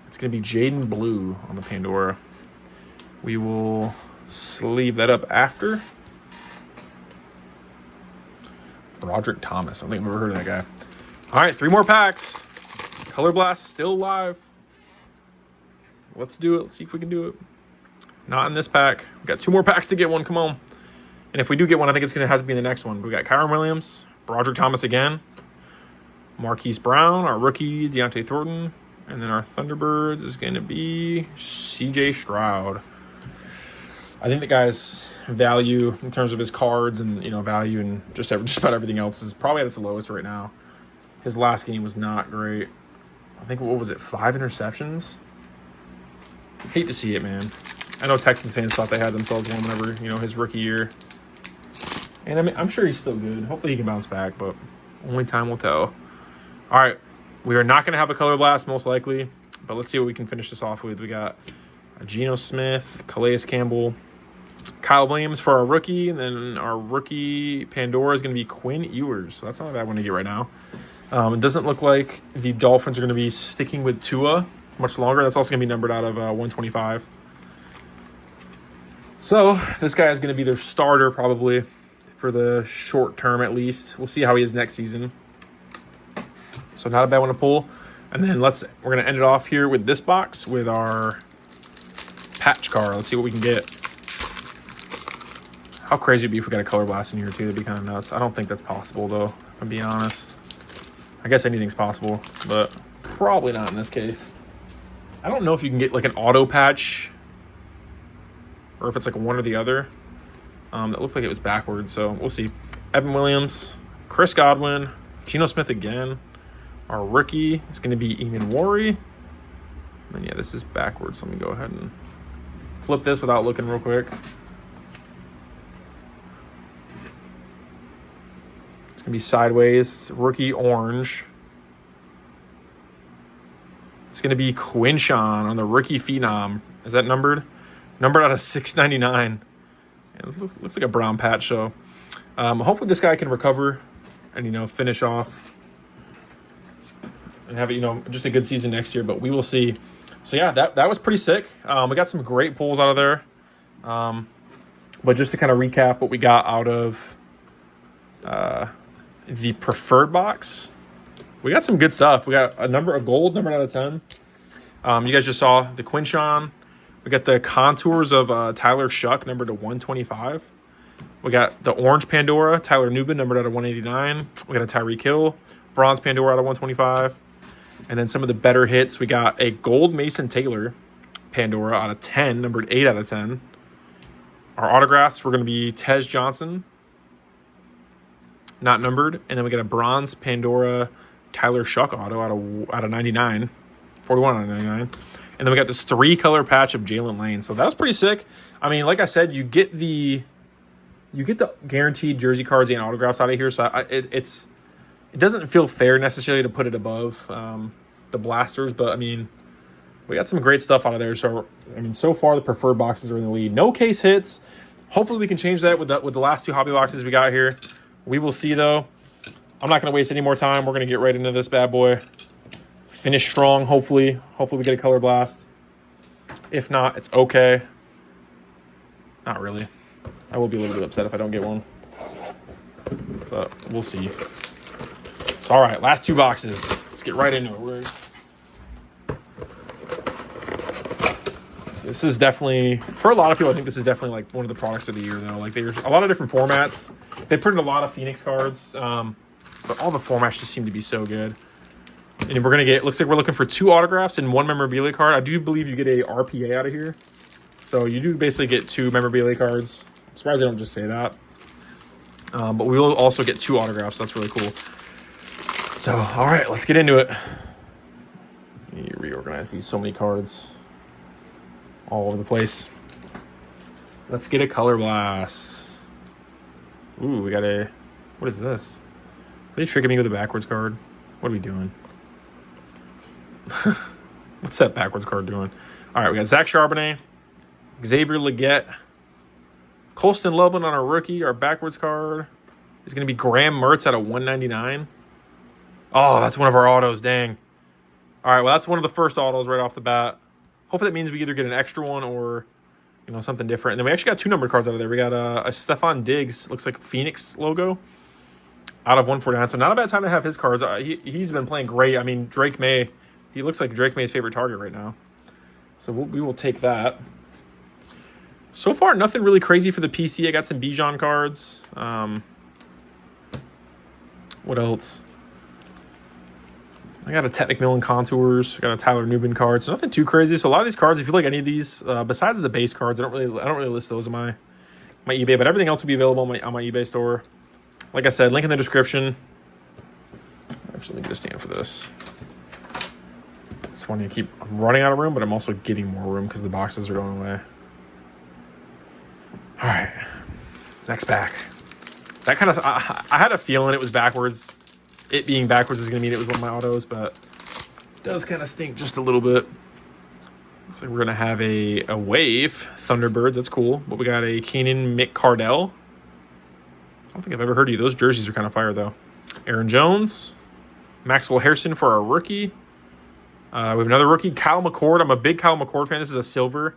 It's going to be Jaden Blue on the Pandora. We will sleeve that up after. Broderick Thomas. I don't think I've ever heard of that guy. All right, 3 more packs. Color Blast still alive. Let's do it. Let's see if we can do it. Not in this pack. We got 2 more packs to get one. Come on. And if we do get one, I think it's going to have to be in the next one. We got Kyron Williams, Broderick Thomas again, Marquise Brown, our rookie, Deontay Thornton, and then our Thunderbirds is going to be CJ Stroud. I think the guy's value in terms of his cards and, you know, value and just about everything else is probably at its lowest right now. His last game was not great. I think, what was it, 5 interceptions? Hate to see it, man. I know Texans fans thought they had themselves one whenever, you know, his rookie year. And I mean, I'm sure he's still good. Hopefully he can bounce back, but only time will tell. All right, we are not going to have a Color Blast most likely, but let's see what we can finish this off with. We got Geno Smith, Calais Campbell, Kyle Williams for our rookie, and then our rookie Pandora is going to be Quinn Ewers. So that's not a bad one to get right now. It doesn't look like the Dolphins are going to be sticking with Tua much longer. That's also going to be numbered out of 125. So this guy is going to be their starter probably for the short term at least. We'll see how he is next season. So not a bad one to pull. And then we're going to end it off here with this box with our patch card. Let's see what we can get. How crazy would it be if we got a Color Blast in here too? That'd be kind of nuts. I don't think that's possible though, if I'm being honest. I guess anything's possible, but probably not in this case. I don't know if you can get like an auto patch or if it's like one or the other. That looked like it was backwards, so we'll see. Evan Williams, Chris Godwin, Geno Smith again. Our rookie is going to be Eamon Worry. And then, yeah, this is backwards. Let me go ahead and flip this without looking real quick. It's going to be sideways. Rookie orange. It's going to be Quinshawn on the rookie phenom. Is that numbered? Numbered out of 699. It looks like a brown patch, so hopefully this guy can recover and, you know, finish off and have, you know, just a good season next year, but we will see. So, yeah, that was pretty sick. We got some great pulls out of there. But just to kind of recap what we got out of the preferred box, we got some good stuff. We got a gold numbered out of 10. You guys just saw the Quinshawn. We got the contours of Tyler Shuck, numbered to 125. We got the orange Pandora, Tyler Nubin, numbered out of 189. We got a Tyreek Hill, bronze Pandora out of 125. And then some of the better hits, we got a gold Mason Taylor Pandora out of 10, numbered 8 out of 10. Our autographs were going to be Tez Johnson, not numbered. And then we got a bronze Pandora Tyler Shuck auto out of 99, 41 out of 99. And then we got this 3-color patch of Jalen Lane. So that was pretty sick. I mean, like I said, you get the guaranteed jersey cards and autographs out of here. So it doesn't feel fair necessarily to put it above the blasters. But, I mean, we got some great stuff out of there. So, I mean, so far the preferred boxes are in the lead. No case hits. Hopefully we can change that with the last 2 hobby boxes we got here. We will see, though. I'm not going to waste any more time. We're going to get right into this bad boy. Finish strong, hopefully. Hopefully we get a Color Blast. If not, it's okay. Not really. I will be a little bit upset if I don't get one. But we'll see. So, all right, last 2 boxes. Let's get right into it. This is definitely, for a lot of people, I think this is definitely like one of the products of the year, though. Like, there's a lot of different formats. They printed a lot of Phoenix cards, but all the formats just seem to be so good. And we're going to get, looks like we're looking for 2 autographs and 1 memorabilia card. I do believe you get a RPA out of here. So you do basically get 2 memorabilia cards. I'm surprised they don't just say that. But we will also get 2 autographs. That's really cool. So, all right, let's get into it. Let me reorganize these, so many cards all over the place. Let's get a Color Blast. Ooh, we got a, what is this? Are they tricking me with a backwards card? What are we doing? What's that backwards card doing? All right, we got Zach Charbonnet, Xavier Legette, Colston Loveland on our rookie. Our backwards card is going to be Graham Mertz out of 199. Oh, that's one of our autos. Dang. All right, well, that's one of the first autos right off the bat. Hopefully that means we either get an extra one or, you know, something different. And then we actually got 2 numbered cards out of there. We got a Stephon Diggs, looks like Phoenix logo, out of 149. So not a bad time to have his cards. He's been playing great. I mean, Drake May, he looks like Drake May's favorite target right now. So we will take that. So far, nothing really crazy for the PC. I got some Bijan cards. What else? I got a Ted McMillan Contours. I got a Tyler Nubin card. So nothing too crazy. So a lot of these cards, if you like any of these, besides the base cards, I don't really list those on my eBay, but everything else will be available on my eBay store. Like I said, link in the description. Actually, let me get a stand for this. It's funny, I'm running out of room, but I'm also getting more room because the boxes are going away. All right, next pack. That kind of, I had a feeling it was backwards. It being backwards is going to mean it was one of my autos, but it does kind of stink just a little bit. Looks like we're going to have a wave. Thunderbirds, that's cool. But we got a Keenan McCardell. I don't think I've ever heard of you. Those jerseys are kind of fire, though. Aaron Jones. Maxwell Harrison for our rookie. We have another rookie, Kyle McCord. I'm a big Kyle McCord fan. This is a silver.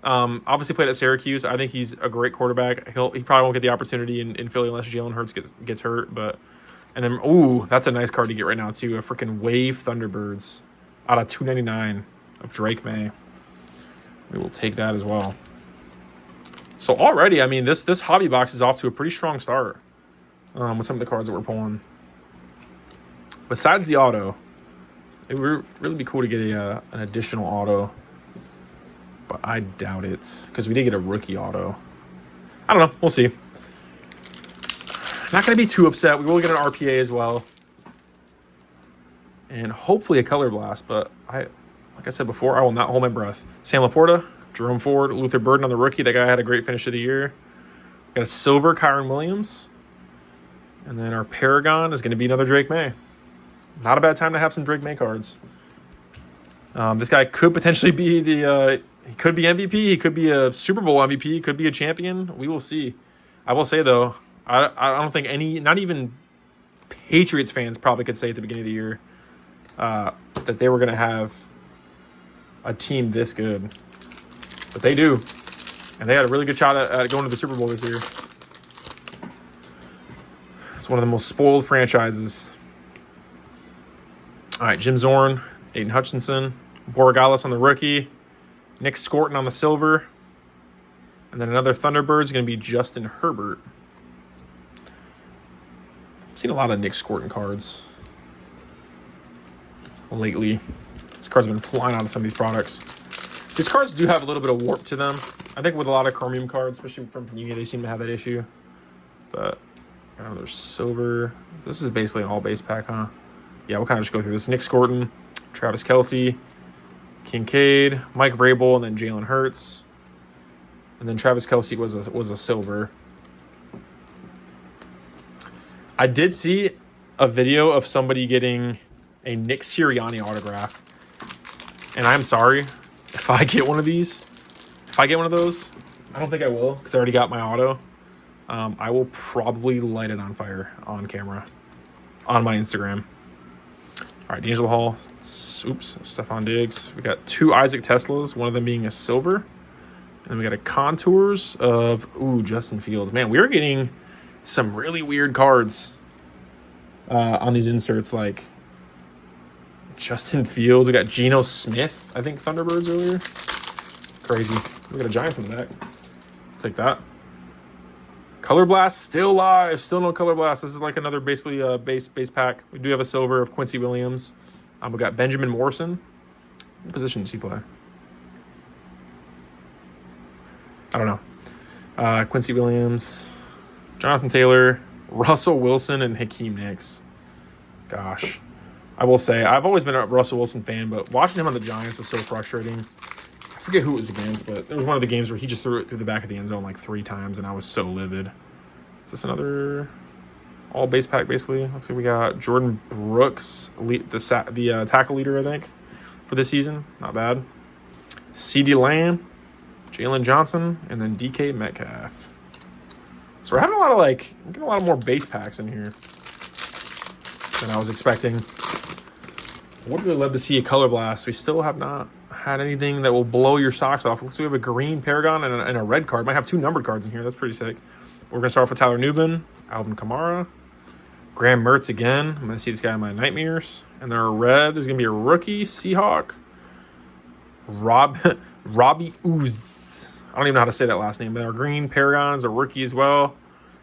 Obviously played at Syracuse. I think he's a great quarterback. He probably won't get the opportunity in Philly unless Jalen Hurts gets hurt. But and then, ooh, that's a nice card to get right now, too. A freaking Wave Thunderbirds out of 299 of Drake May. We will take that as well. So already, I mean, this hobby box is off to a pretty strong start with some of the cards that we're pulling. Besides the auto, it would really be cool to get an additional auto, but I doubt it because we did get a rookie auto. I don't know. We'll see. Not going to be too upset. We will get an RPA as well, and hopefully a color blast. But like I said before, I will not hold my breath. Sam Laporta, Jerome Ford, Luther Burden on the rookie. That guy had a great finish of the year. Got a silver Kyron Williams, and then our Paragon is going to be another Drake May. Not a bad time to have some Drake May cards. This guy could potentially be he could be MVP. He could be a Super Bowl MVP. He could be a champion. We will see. I will say, though, I don't think not even Patriots fans probably could say at the beginning of the year that they were going to have a team this good. But they do. And they had a really good shot at going to the Super Bowl this year. It's one of the most spoiled franchises. All right, Jim Zorn, Aiden Hutchinson, Borregales on the rookie, Nick Scorton on the silver, and then another Thunderbird is going to be Justin Herbert. I've seen a lot of Nick Scorton cards lately. These cards have been flying out of some of these products. These cards do have a little bit of warp to them. I think with a lot of Chromium cards, especially from Panini, they seem to have that issue. But another silver. This is basically an all-base pack, huh? Yeah, we'll kind of just go through this. Nick Scorton, Travis Kelce, Kincaid, Mike Vrabel, and then Jalen Hurts. And then Travis Kelce was a silver. I did see a video of somebody getting a Nick Sirianni autograph. And I'm sorry if I get one of these. If I get one of those, I don't think I will because I already got my auto. I will probably light it on fire on camera on my Instagram. All right, D'Angelo Hall. Oops, Stephon Diggs. We got two Isaac Teslas, one of them being a silver. And then we got a Contours of, Justin Fields. Man, we're getting some really weird cards on these inserts, like Justin Fields. We got Geno Smith, I think, Thunderbirds earlier. Crazy. We got a Giants in the back. Take that. Color Blast, still live. Still no Color Blast. This is like another basically base pack. We do have a silver of Quincy Williams. We got Benjamin Morrison. What position does he play? I don't know. Quincy Williams, Jonathan Taylor, Russell Wilson, and Hakeem Nicks. Gosh. I will say, I've always been a Russell Wilson fan, but watching him on the Giants was so frustrating. I forget who it was against, but it was one of the games where he just threw it through the back of the end zone like 3 times, and I was so livid. Is this another all base pack, basically? Looks like we got Jordan Brooks, the tackle leader, I think, for this season. Not bad. CeeDee Lamb, Jalen Johnson, and then DK Metcalf. So we're having getting a lot more base packs in here than I was expecting. Would really love to see a Color Blast. We still have not had anything that will blow your socks off. Looks like we have a green Paragon and a red card. Might have 2 numbered cards in here. That's pretty sick. We're going to start off with Tyler Nubin, Alvin Kamara, Graham Mertz again. I'm going to see this guy in my nightmares. And then our red is going to be a rookie, Seahawk. Robbie Ooze. I don't even know how to say that last name. But our green Paragon is a rookie as well.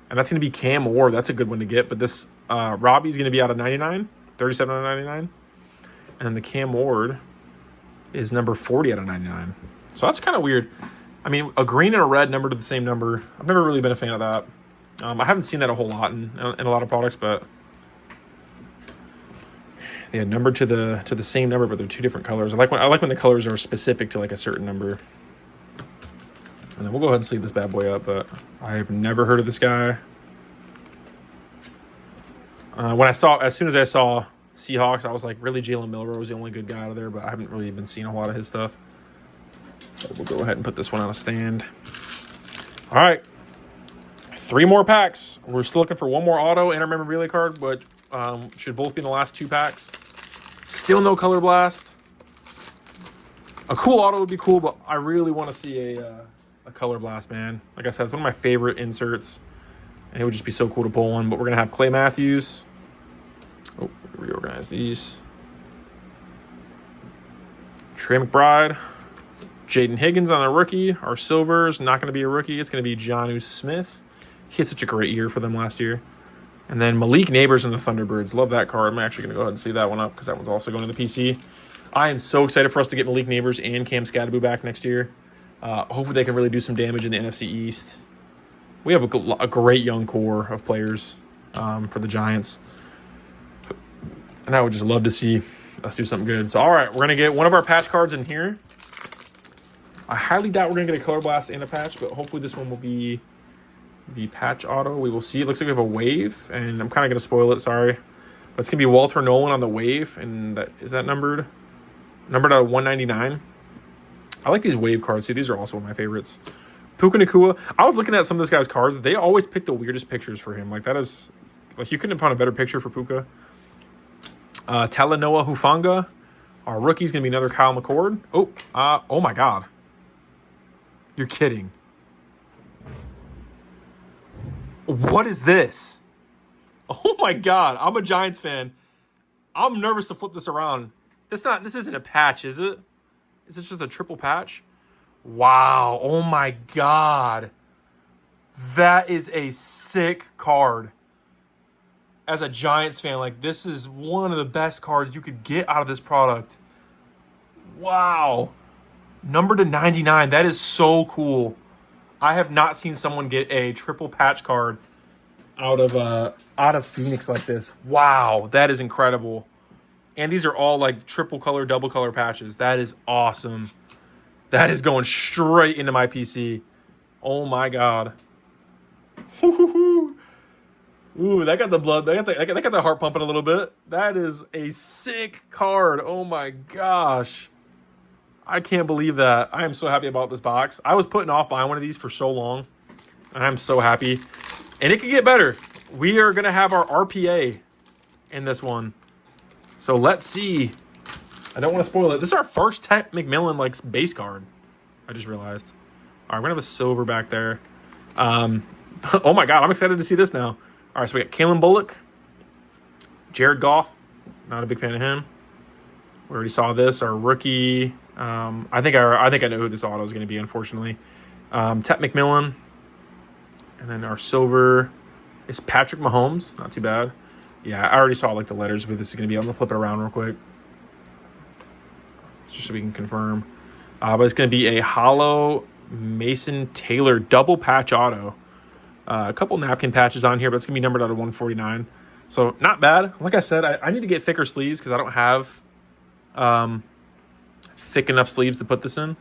And that's going to be Cam Ward. That's a good one to get. But this Robbie's going to be out of 99. 37 out of 99. And then the Cam Ward is number 40 out of 99. So that's kind of weird. I mean, a green and a red numbered to the same number. I've never really been a fan of that. I haven't seen that a whole lot in a lot of products, but yeah, numbered to the same number, but they're two different colors. I like when the colors are specific to like a certain number. And then we'll go ahead and sleeve this bad boy up, but I've never heard of this guy. As soon as I saw Seahawks, I was like, really, Jalen Milroe was the only good guy out of there, but I haven't really been seeing a lot of his stuff. So we'll go ahead and put this one on a stand. All right. 3 more packs. We're still looking for one more auto and our memorabilia card, but should both be in the last 2 packs. Still no color blast. A cool auto would be cool, but I really want to see a color blast, man. Like I said, it's one of my favorite inserts, and it would just be so cool to pull one. But we're going to have Clay Matthews. Oh, reorganize these. Trey McBride. Jaden Higgins on a rookie. Our silver is not going to be a rookie. It's going to be Jonnu Smith. He had such a great year for them last year. And then Malik Neighbors and the Thunderbirds. Love that card. I'm actually going to go ahead and see that one up because that one's also going to the PC. I am so excited for us to get Malik Neighbors and Cam Scadaboo back next year. Hopefully they can really do some damage in the NFC East. We have a great young core of players for the Giants. And I would just love to see us do something good. So, all right, we're going to get one of our patch cards in here. I highly doubt we're going to get a color blast and a patch, but hopefully this one will be the patch auto. We will see. It looks like we have a wave, and I'm kind of going to spoil it, sorry. But it's going to be Walter Nolan on the wave, and is that numbered? Numbered out of 199. I like these wave cards. See, these are also one of my favorites. Puka Nacua. I was looking at some of this guy's cards. They always pick the weirdest pictures for him. Like, that is... Like, you couldn't have found a better picture for Puka. Talanoa Hufanga. Our rookie's going to be another Kyle McCord. Oh my God. You're kidding. What is this? Oh my God. I'm a Giants fan. I'm nervous to flip this around. This isn't a patch, is it? Is it just a triple patch? Wow. Oh my God. That is a sick card. As a Giants fan, like, this is one of the best cards you could get out of this product. Wow. Number to 99. That is so cool. I have not seen someone get a triple patch card out of Phoenix like this. Wow, that is incredible. And these are all like triple color, double color patches. That is awesome. That is going straight into my PC. Oh my God. Ooh, that got the blood. That got the heart pumping a little bit. That is a sick card. Oh my gosh. I can't believe that. I am so happy about this box. I was putting off buying one of these for so long, and I'm so happy. And it could get better. We are going to have our RPA in this one. So let's see. I don't want to spoil it. This is our first Tet McMillan base card. I just realized. All right, we're going to have a silver back there. Oh my God, I'm excited to see this now. All right, so we got Kalen Bullock. Jared Goff. Not a big fan of him. We already saw this. Our rookie... I think I know who this auto is going to be, unfortunately. Tet McMillan. And then our silver is Patrick Mahomes. Not too bad. Yeah, I already saw the letters where this is going to be. I'm going to flip it around real quick. Just so we can confirm. But it's going to be a hollow Mason Taylor double patch auto. A couple napkin patches on here, but it's going to be numbered out of 149. So not bad. Like I said, I need to get thicker sleeves because I don't have... thick enough sleeves to put this in.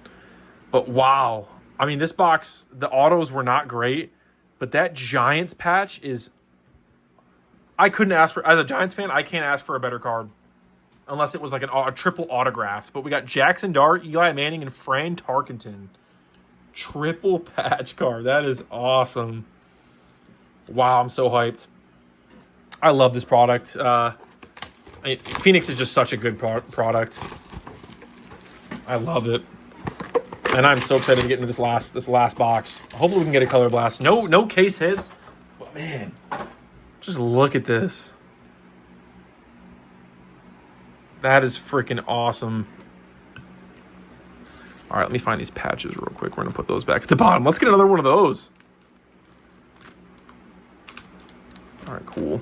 But wow. I mean, this box, the autos were not great, but that Giants patch is... I couldn't ask for... As a Giants fan, I can't ask for a better card. Unless it was like a triple autograph. But we got Jackson Dart, Eli Manning, and Fran Tarkenton. Triple patch card. That is awesome. Wow, I'm so hyped. I love this product. Phoenix is just such a good product. I love it. And I'm so excited to get into this last box. Hopefully we can get a color blast. No case hits. But man, just look at this. That is freaking awesome. All right, let me find these patches real quick. We're going to put those back at the bottom. Let's get another one of those. All right, cool.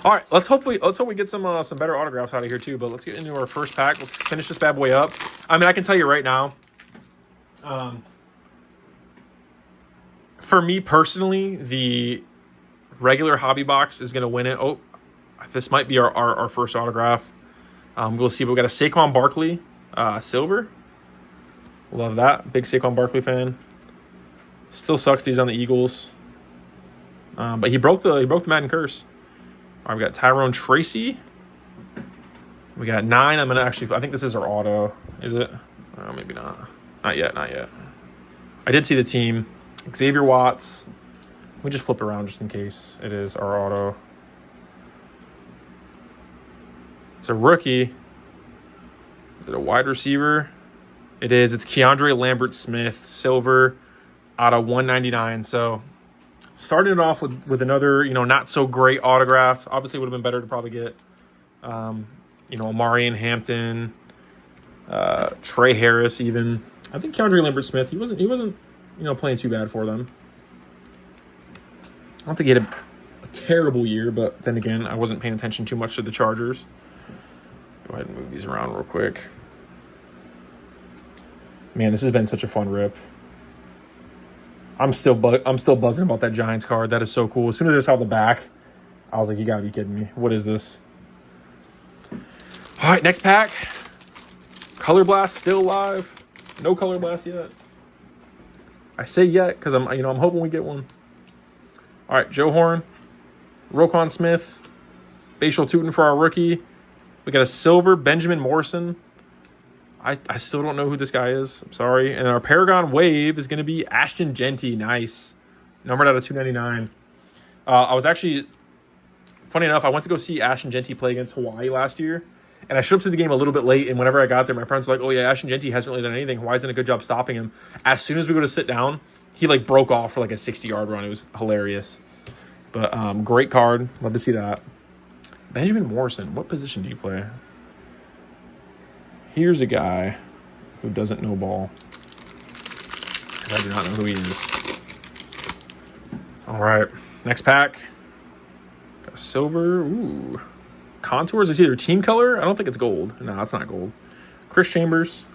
All right, let's hope we get some better autographs out of here too. But let's get into our first pack. Let's finish this bad boy up. I mean, I can tell you right now, for me personally, the regular hobby box is going to win it. Oh, this might be our first autograph. We'll see. But we got a Saquon Barkley silver. Love that. Big Saquon Barkley fan. Still sucks that he's on the Eagles. But he broke the Madden curse. All right, we got Tyrone Tracy. We got 9. I'm gonna I think this is our auto. Is it? Oh, maybe not. Not yet. I did see the team. Xavier Watts. Let me just flip around just in case it is our auto. It's a rookie. Is it a wide receiver? It is. It's Keandre Lambert-Smith, silver, out of 199. So starting it off with another, not so great autograph. Obviously, it would have been better to probably get, Amari and Hampton, Trey Harris even. I think Keandre Lambert-Smith, he wasn't playing too bad for them. I don't think he had a terrible year, but then again, I wasn't paying attention too much to the Chargers. Go ahead and move these around real quick. Man, this has been such a fun rip. I'm still buzzing about that Giants card. That is so cool. As soon as I saw the back, I was like, you gotta be kidding me. What is this? All right, next pack. Color Blast still alive. No Color Blast yet. I say yet because I'm hoping we get one. All right, Joe Horn, Roquan Smith, Bashal Tootin for our rookie. We got a silver Benjamin Morrison. I still don't know who this guy is. I'm sorry. And our Paragon Wave is going to be Ashton Genty. Nice. Numbered out of 299. I was actually, funny enough, I went to go see Ashton Genty play against Hawaii last year. And I showed up to the game a little bit late. And whenever I got there, my friends were like, oh, yeah, Ashton Genty hasn't really done anything. Hawaii's done a good job stopping him. As soon as we go to sit down, he broke off for a 60-yard run. It was hilarious. But great card. Love to see that. Benjamin Morrison, what position do you play? Here's a guy who doesn't know ball. I do not know who he is. All right, next pack. Got a silver. Ooh. Contours is either team color. I don't think it's gold. No, it's not gold. Chris Chambers.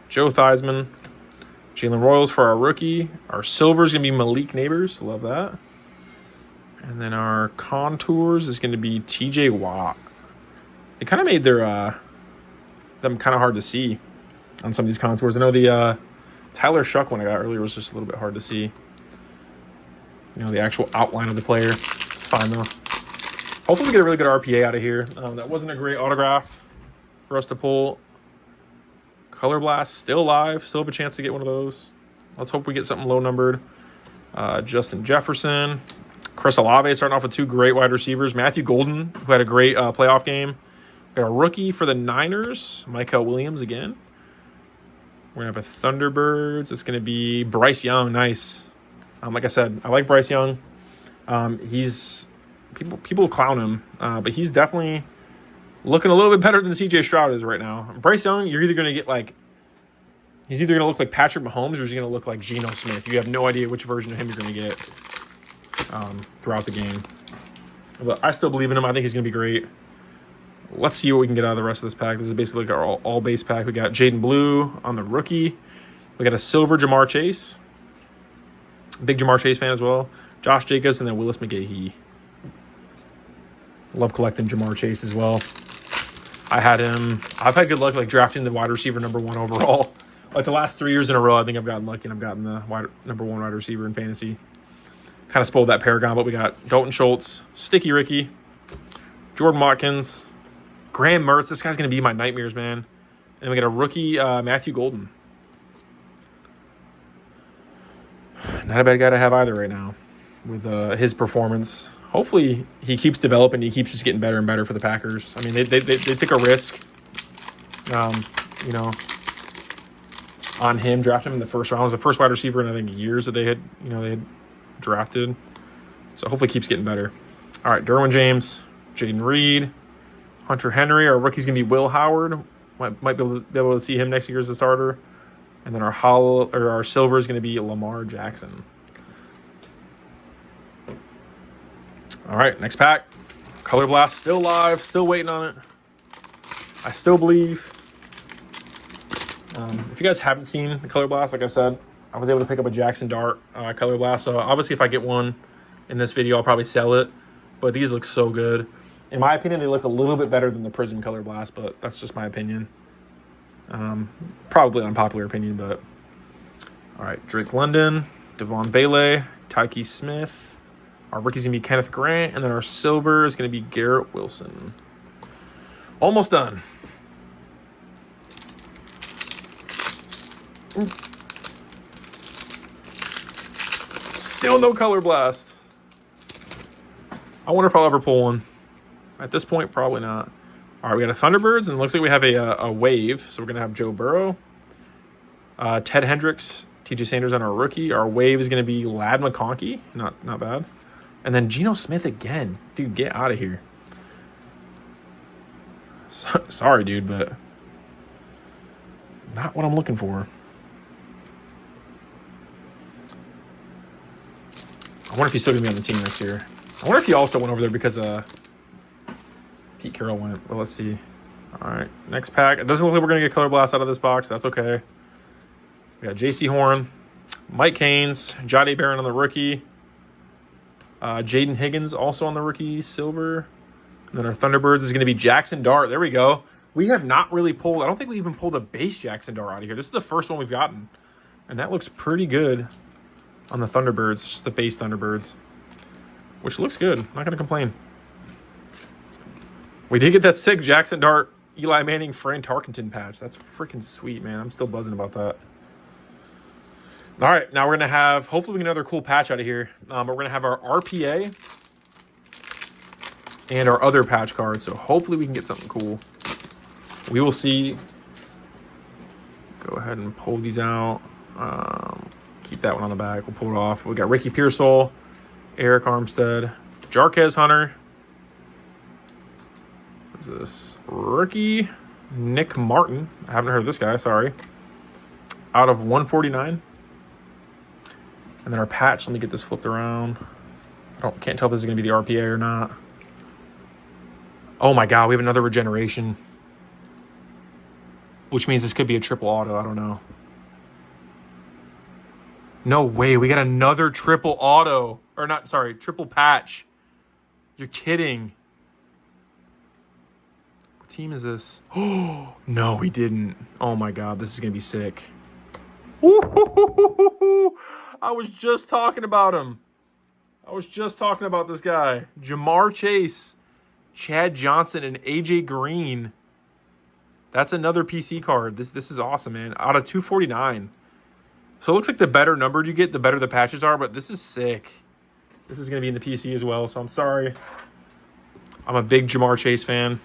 Joe Theismann. Jalen Royals for our rookie. Our silver is going to be Malik Neighbors. Love that. And then our contours is going to be TJ Watt. They kind of made them kind of hard to see on some of these contours. I know the Tyler Shuck one I got earlier was just a little bit hard to see. The actual outline of the player. It's fine, though. Hopefully we get a really good RPA out of here. That wasn't a great autograph for us to pull. Color Blast, still alive. Still have a chance to get one of those. Let's hope we get something low-numbered. Justin Jefferson. Chris Olave starting off with 2 great wide receivers. Matthew Golden, who had a great playoff game. Got a rookie for the Niners, Michael Williams again. We're going to have a Thunderbirds. It's going to be Bryce Young. Nice. Like I said, I like Bryce Young. He's people clown him, but he's definitely looking a little bit better than CJ Stroud is right now. Bryce Young, you're either going to get he's either going to look like Patrick Mahomes or he's going to look like Geno Smith. You have no idea which version of him you're going to get throughout the game. But I still believe in him. I think he's going to be great. Let's see what we can get out of the rest of this pack. This is basically our all base pack. We got Jaden Blue on the rookie. We got a silver Jamar Chase. Big Jamar Chase fan as well. Josh Jacobs and then Willis McGahee. Love collecting Jamar Chase as well. I've had good luck drafting the wide receiver #1 overall. The last 3 years in a row, I think I've gotten lucky and I've gotten the #1 wide receiver in fantasy. Kind of spoiled that Paragon, but we got Dalton Schultz, Sticky Ricky, Jordan Watkins, Graham Mertz. This guy's going to be my nightmares, man. And we got a rookie, Matthew Golden. Not a bad guy to have either right now with his performance. Hopefully he keeps developing. He keeps just getting better and better for the Packers. I mean, they took a risk, on him, drafting him in the first round. It was the first wide receiver in, I think, years that they had drafted. So hopefully he keeps getting better. All right, Derwin James, Jaden Reed, Hunter Henry. Our rookie's going to be Will Howard. Might be able to see him next year as a starter. And then our silver is going to be Lamar Jackson. All right, next pack. Color Blast still live, still waiting on it. I still believe. If you guys haven't seen the Color Blast, like I said, I was able to pick up a Jackson Dart Color Blast. So obviously if I get one in this video, I'll probably sell it. But these look so good. In my opinion, they look a little bit better than the Prism Color Blast, but that's just my opinion. Probably unpopular opinion, but all right. Drake London, Devon Bailey, Tyke Smith. Our rookie's going to be Kenneth Grant, and then our silver is going to be Garrett Wilson. Almost done. Still no Color Blast. I wonder if I'll ever pull one. At this point, probably not. All right, we got a Thunderbirds, and it looks like we have a wave. So we're going to have Joe Burrow, Ted Hendricks, TJ Sanders on our rookie. Our wave is going to be Ladd McConkey. Not bad. And then Geno Smith again. Dude, get out of here. Sorry, dude, but not what I'm looking for. I wonder if he's still going to be on the team next year. I wonder if he also went over there because Pete Carroll went. Well, let's see. All right, next pack. It doesn't look like we're going to get Color Blast out of this box. That's okay. We got J.C. Horn, Mike Haynes, Jahdae Barron on the rookie. Jaden Higgins also on the rookie silver. And then our Thunderbirds is going to be Jackson Dart. There we go. We have not really pulled. I don't think we even pulled a base Jackson Dart out of here. This is the first one we've gotten. And that looks pretty good on the Thunderbirds. Just the base Thunderbirds. Which looks good. Not going to complain. We did get that sick Jackson Dart, Eli Manning, Fran Tarkenton patch. That's freaking sweet, man. I'm still buzzing about that. All right, now we're going to have, hopefully we get another cool patch out of here. But we're going to have our RPA and our other patch cards. So hopefully we can get something cool. We will see. Go ahead and pull these out. Keep that one on the back. We'll pull it off. We got Ricky Pearsall, Eric Armstead, Jarquez Hunter. What's this? Rookie Nick Martin. I haven't heard of this guy. Sorry. Out of 149. And then our patch, let me get this flipped around. Can't tell if this is going to be the RPA or not. Oh my God, we have another regeneration. Which means this could be a triple auto, I don't know. No way, we got another triple auto. Or not, sorry, triple patch. You're kidding. What team is this? Oh, no, we didn't. Oh my God, this is going to be sick. Ooh, I was just talking about him. I was just talking about this guy. Jamar Chase, Chad Johnson, and AJ Green. That's another PC card. This is awesome, man. Out of 249. So it looks like the better numbered you get, the better the patches are, but this is sick. This is going to be in the PC as well, so I'm sorry. I'm a big Jamar Chase fan.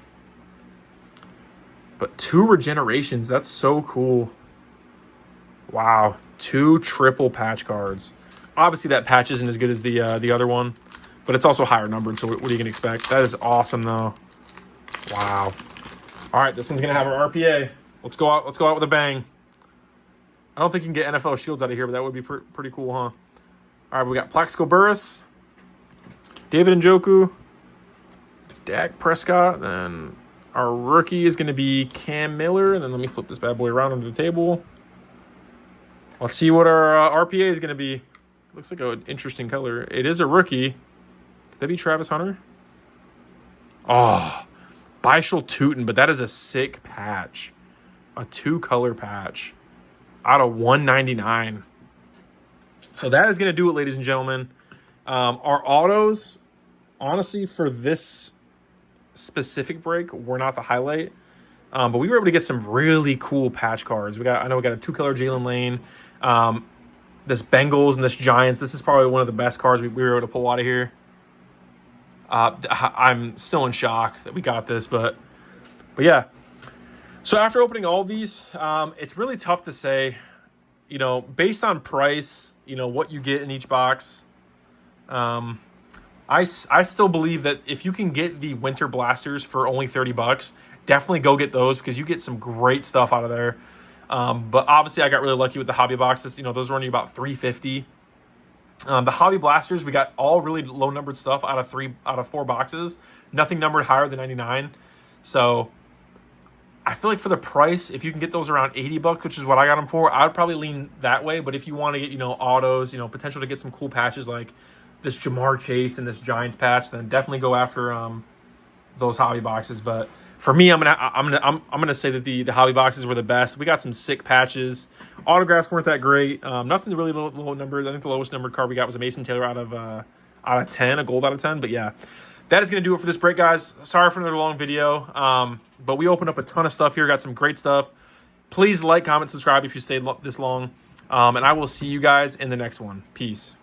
But 2 regenerations, that's so cool. Wow, 2 triple patch cards. Obviously, that patch isn't as good as the other one, but it's also higher numbered. So what are you gonna expect? That is awesome, though. Wow. All right, this one's gonna have our RPA. Let's go out. Let's go out with a bang. I don't think you can get NFL shields out of here, but that would be pretty cool, huh? All right, we got Plaxico Burress, David Njoku, Dak Prescott. Then our rookie is gonna be Cam Miller, and then let me flip this bad boy around onto the table. Let's see what our RPA is going to be. Looks like an interesting color. It is a rookie. Could that be Travis Hunter? Oh, Bishal Tootin, but that is a sick patch. A 2-color patch out of 199. So that is going to do it, ladies and gentlemen. Our autos, honestly, for this specific break, were not the highlight. But we were able to get some really cool patch cards. I know we got a 2-color Jalen Lane. This Bengals and this Giants. This is probably one of the best cards we were able to pull out of here. I'm still in shock that we got this, but yeah. So after opening all of these, it's really tough to say, you know, based on price, you know, what you get in each box. I still believe that if you can get the winter blasters for only $30, definitely go get those because you get some great stuff out of there. But obviously, I got really lucky with the hobby boxes. You know, those were only about $3.50. The hobby blasters, we got all really low numbered stuff out of 4 boxes. Nothing numbered higher than 99. So I feel like for the price, if you can get those around $80, which is what I got them for, I would probably lean that way. But if you want to get, autos, potential to get some cool patches like this Jamar Chase and this Giants patch, then definitely go after those hobby boxes. But for me, I'm gonna say that the hobby boxes were the best. We got some sick patches. Autographs weren't that great. Nothing really low numbered. I think the lowest numbered card we got was a Mason Taylor out of 10, a gold out of 10. But yeah, that is gonna do it for this break, guys. Sorry for another long video. But we opened up a ton of stuff here. Got some great stuff. Please like, comment, subscribe if you stayed this long. And I will see you guys in the next one. Peace.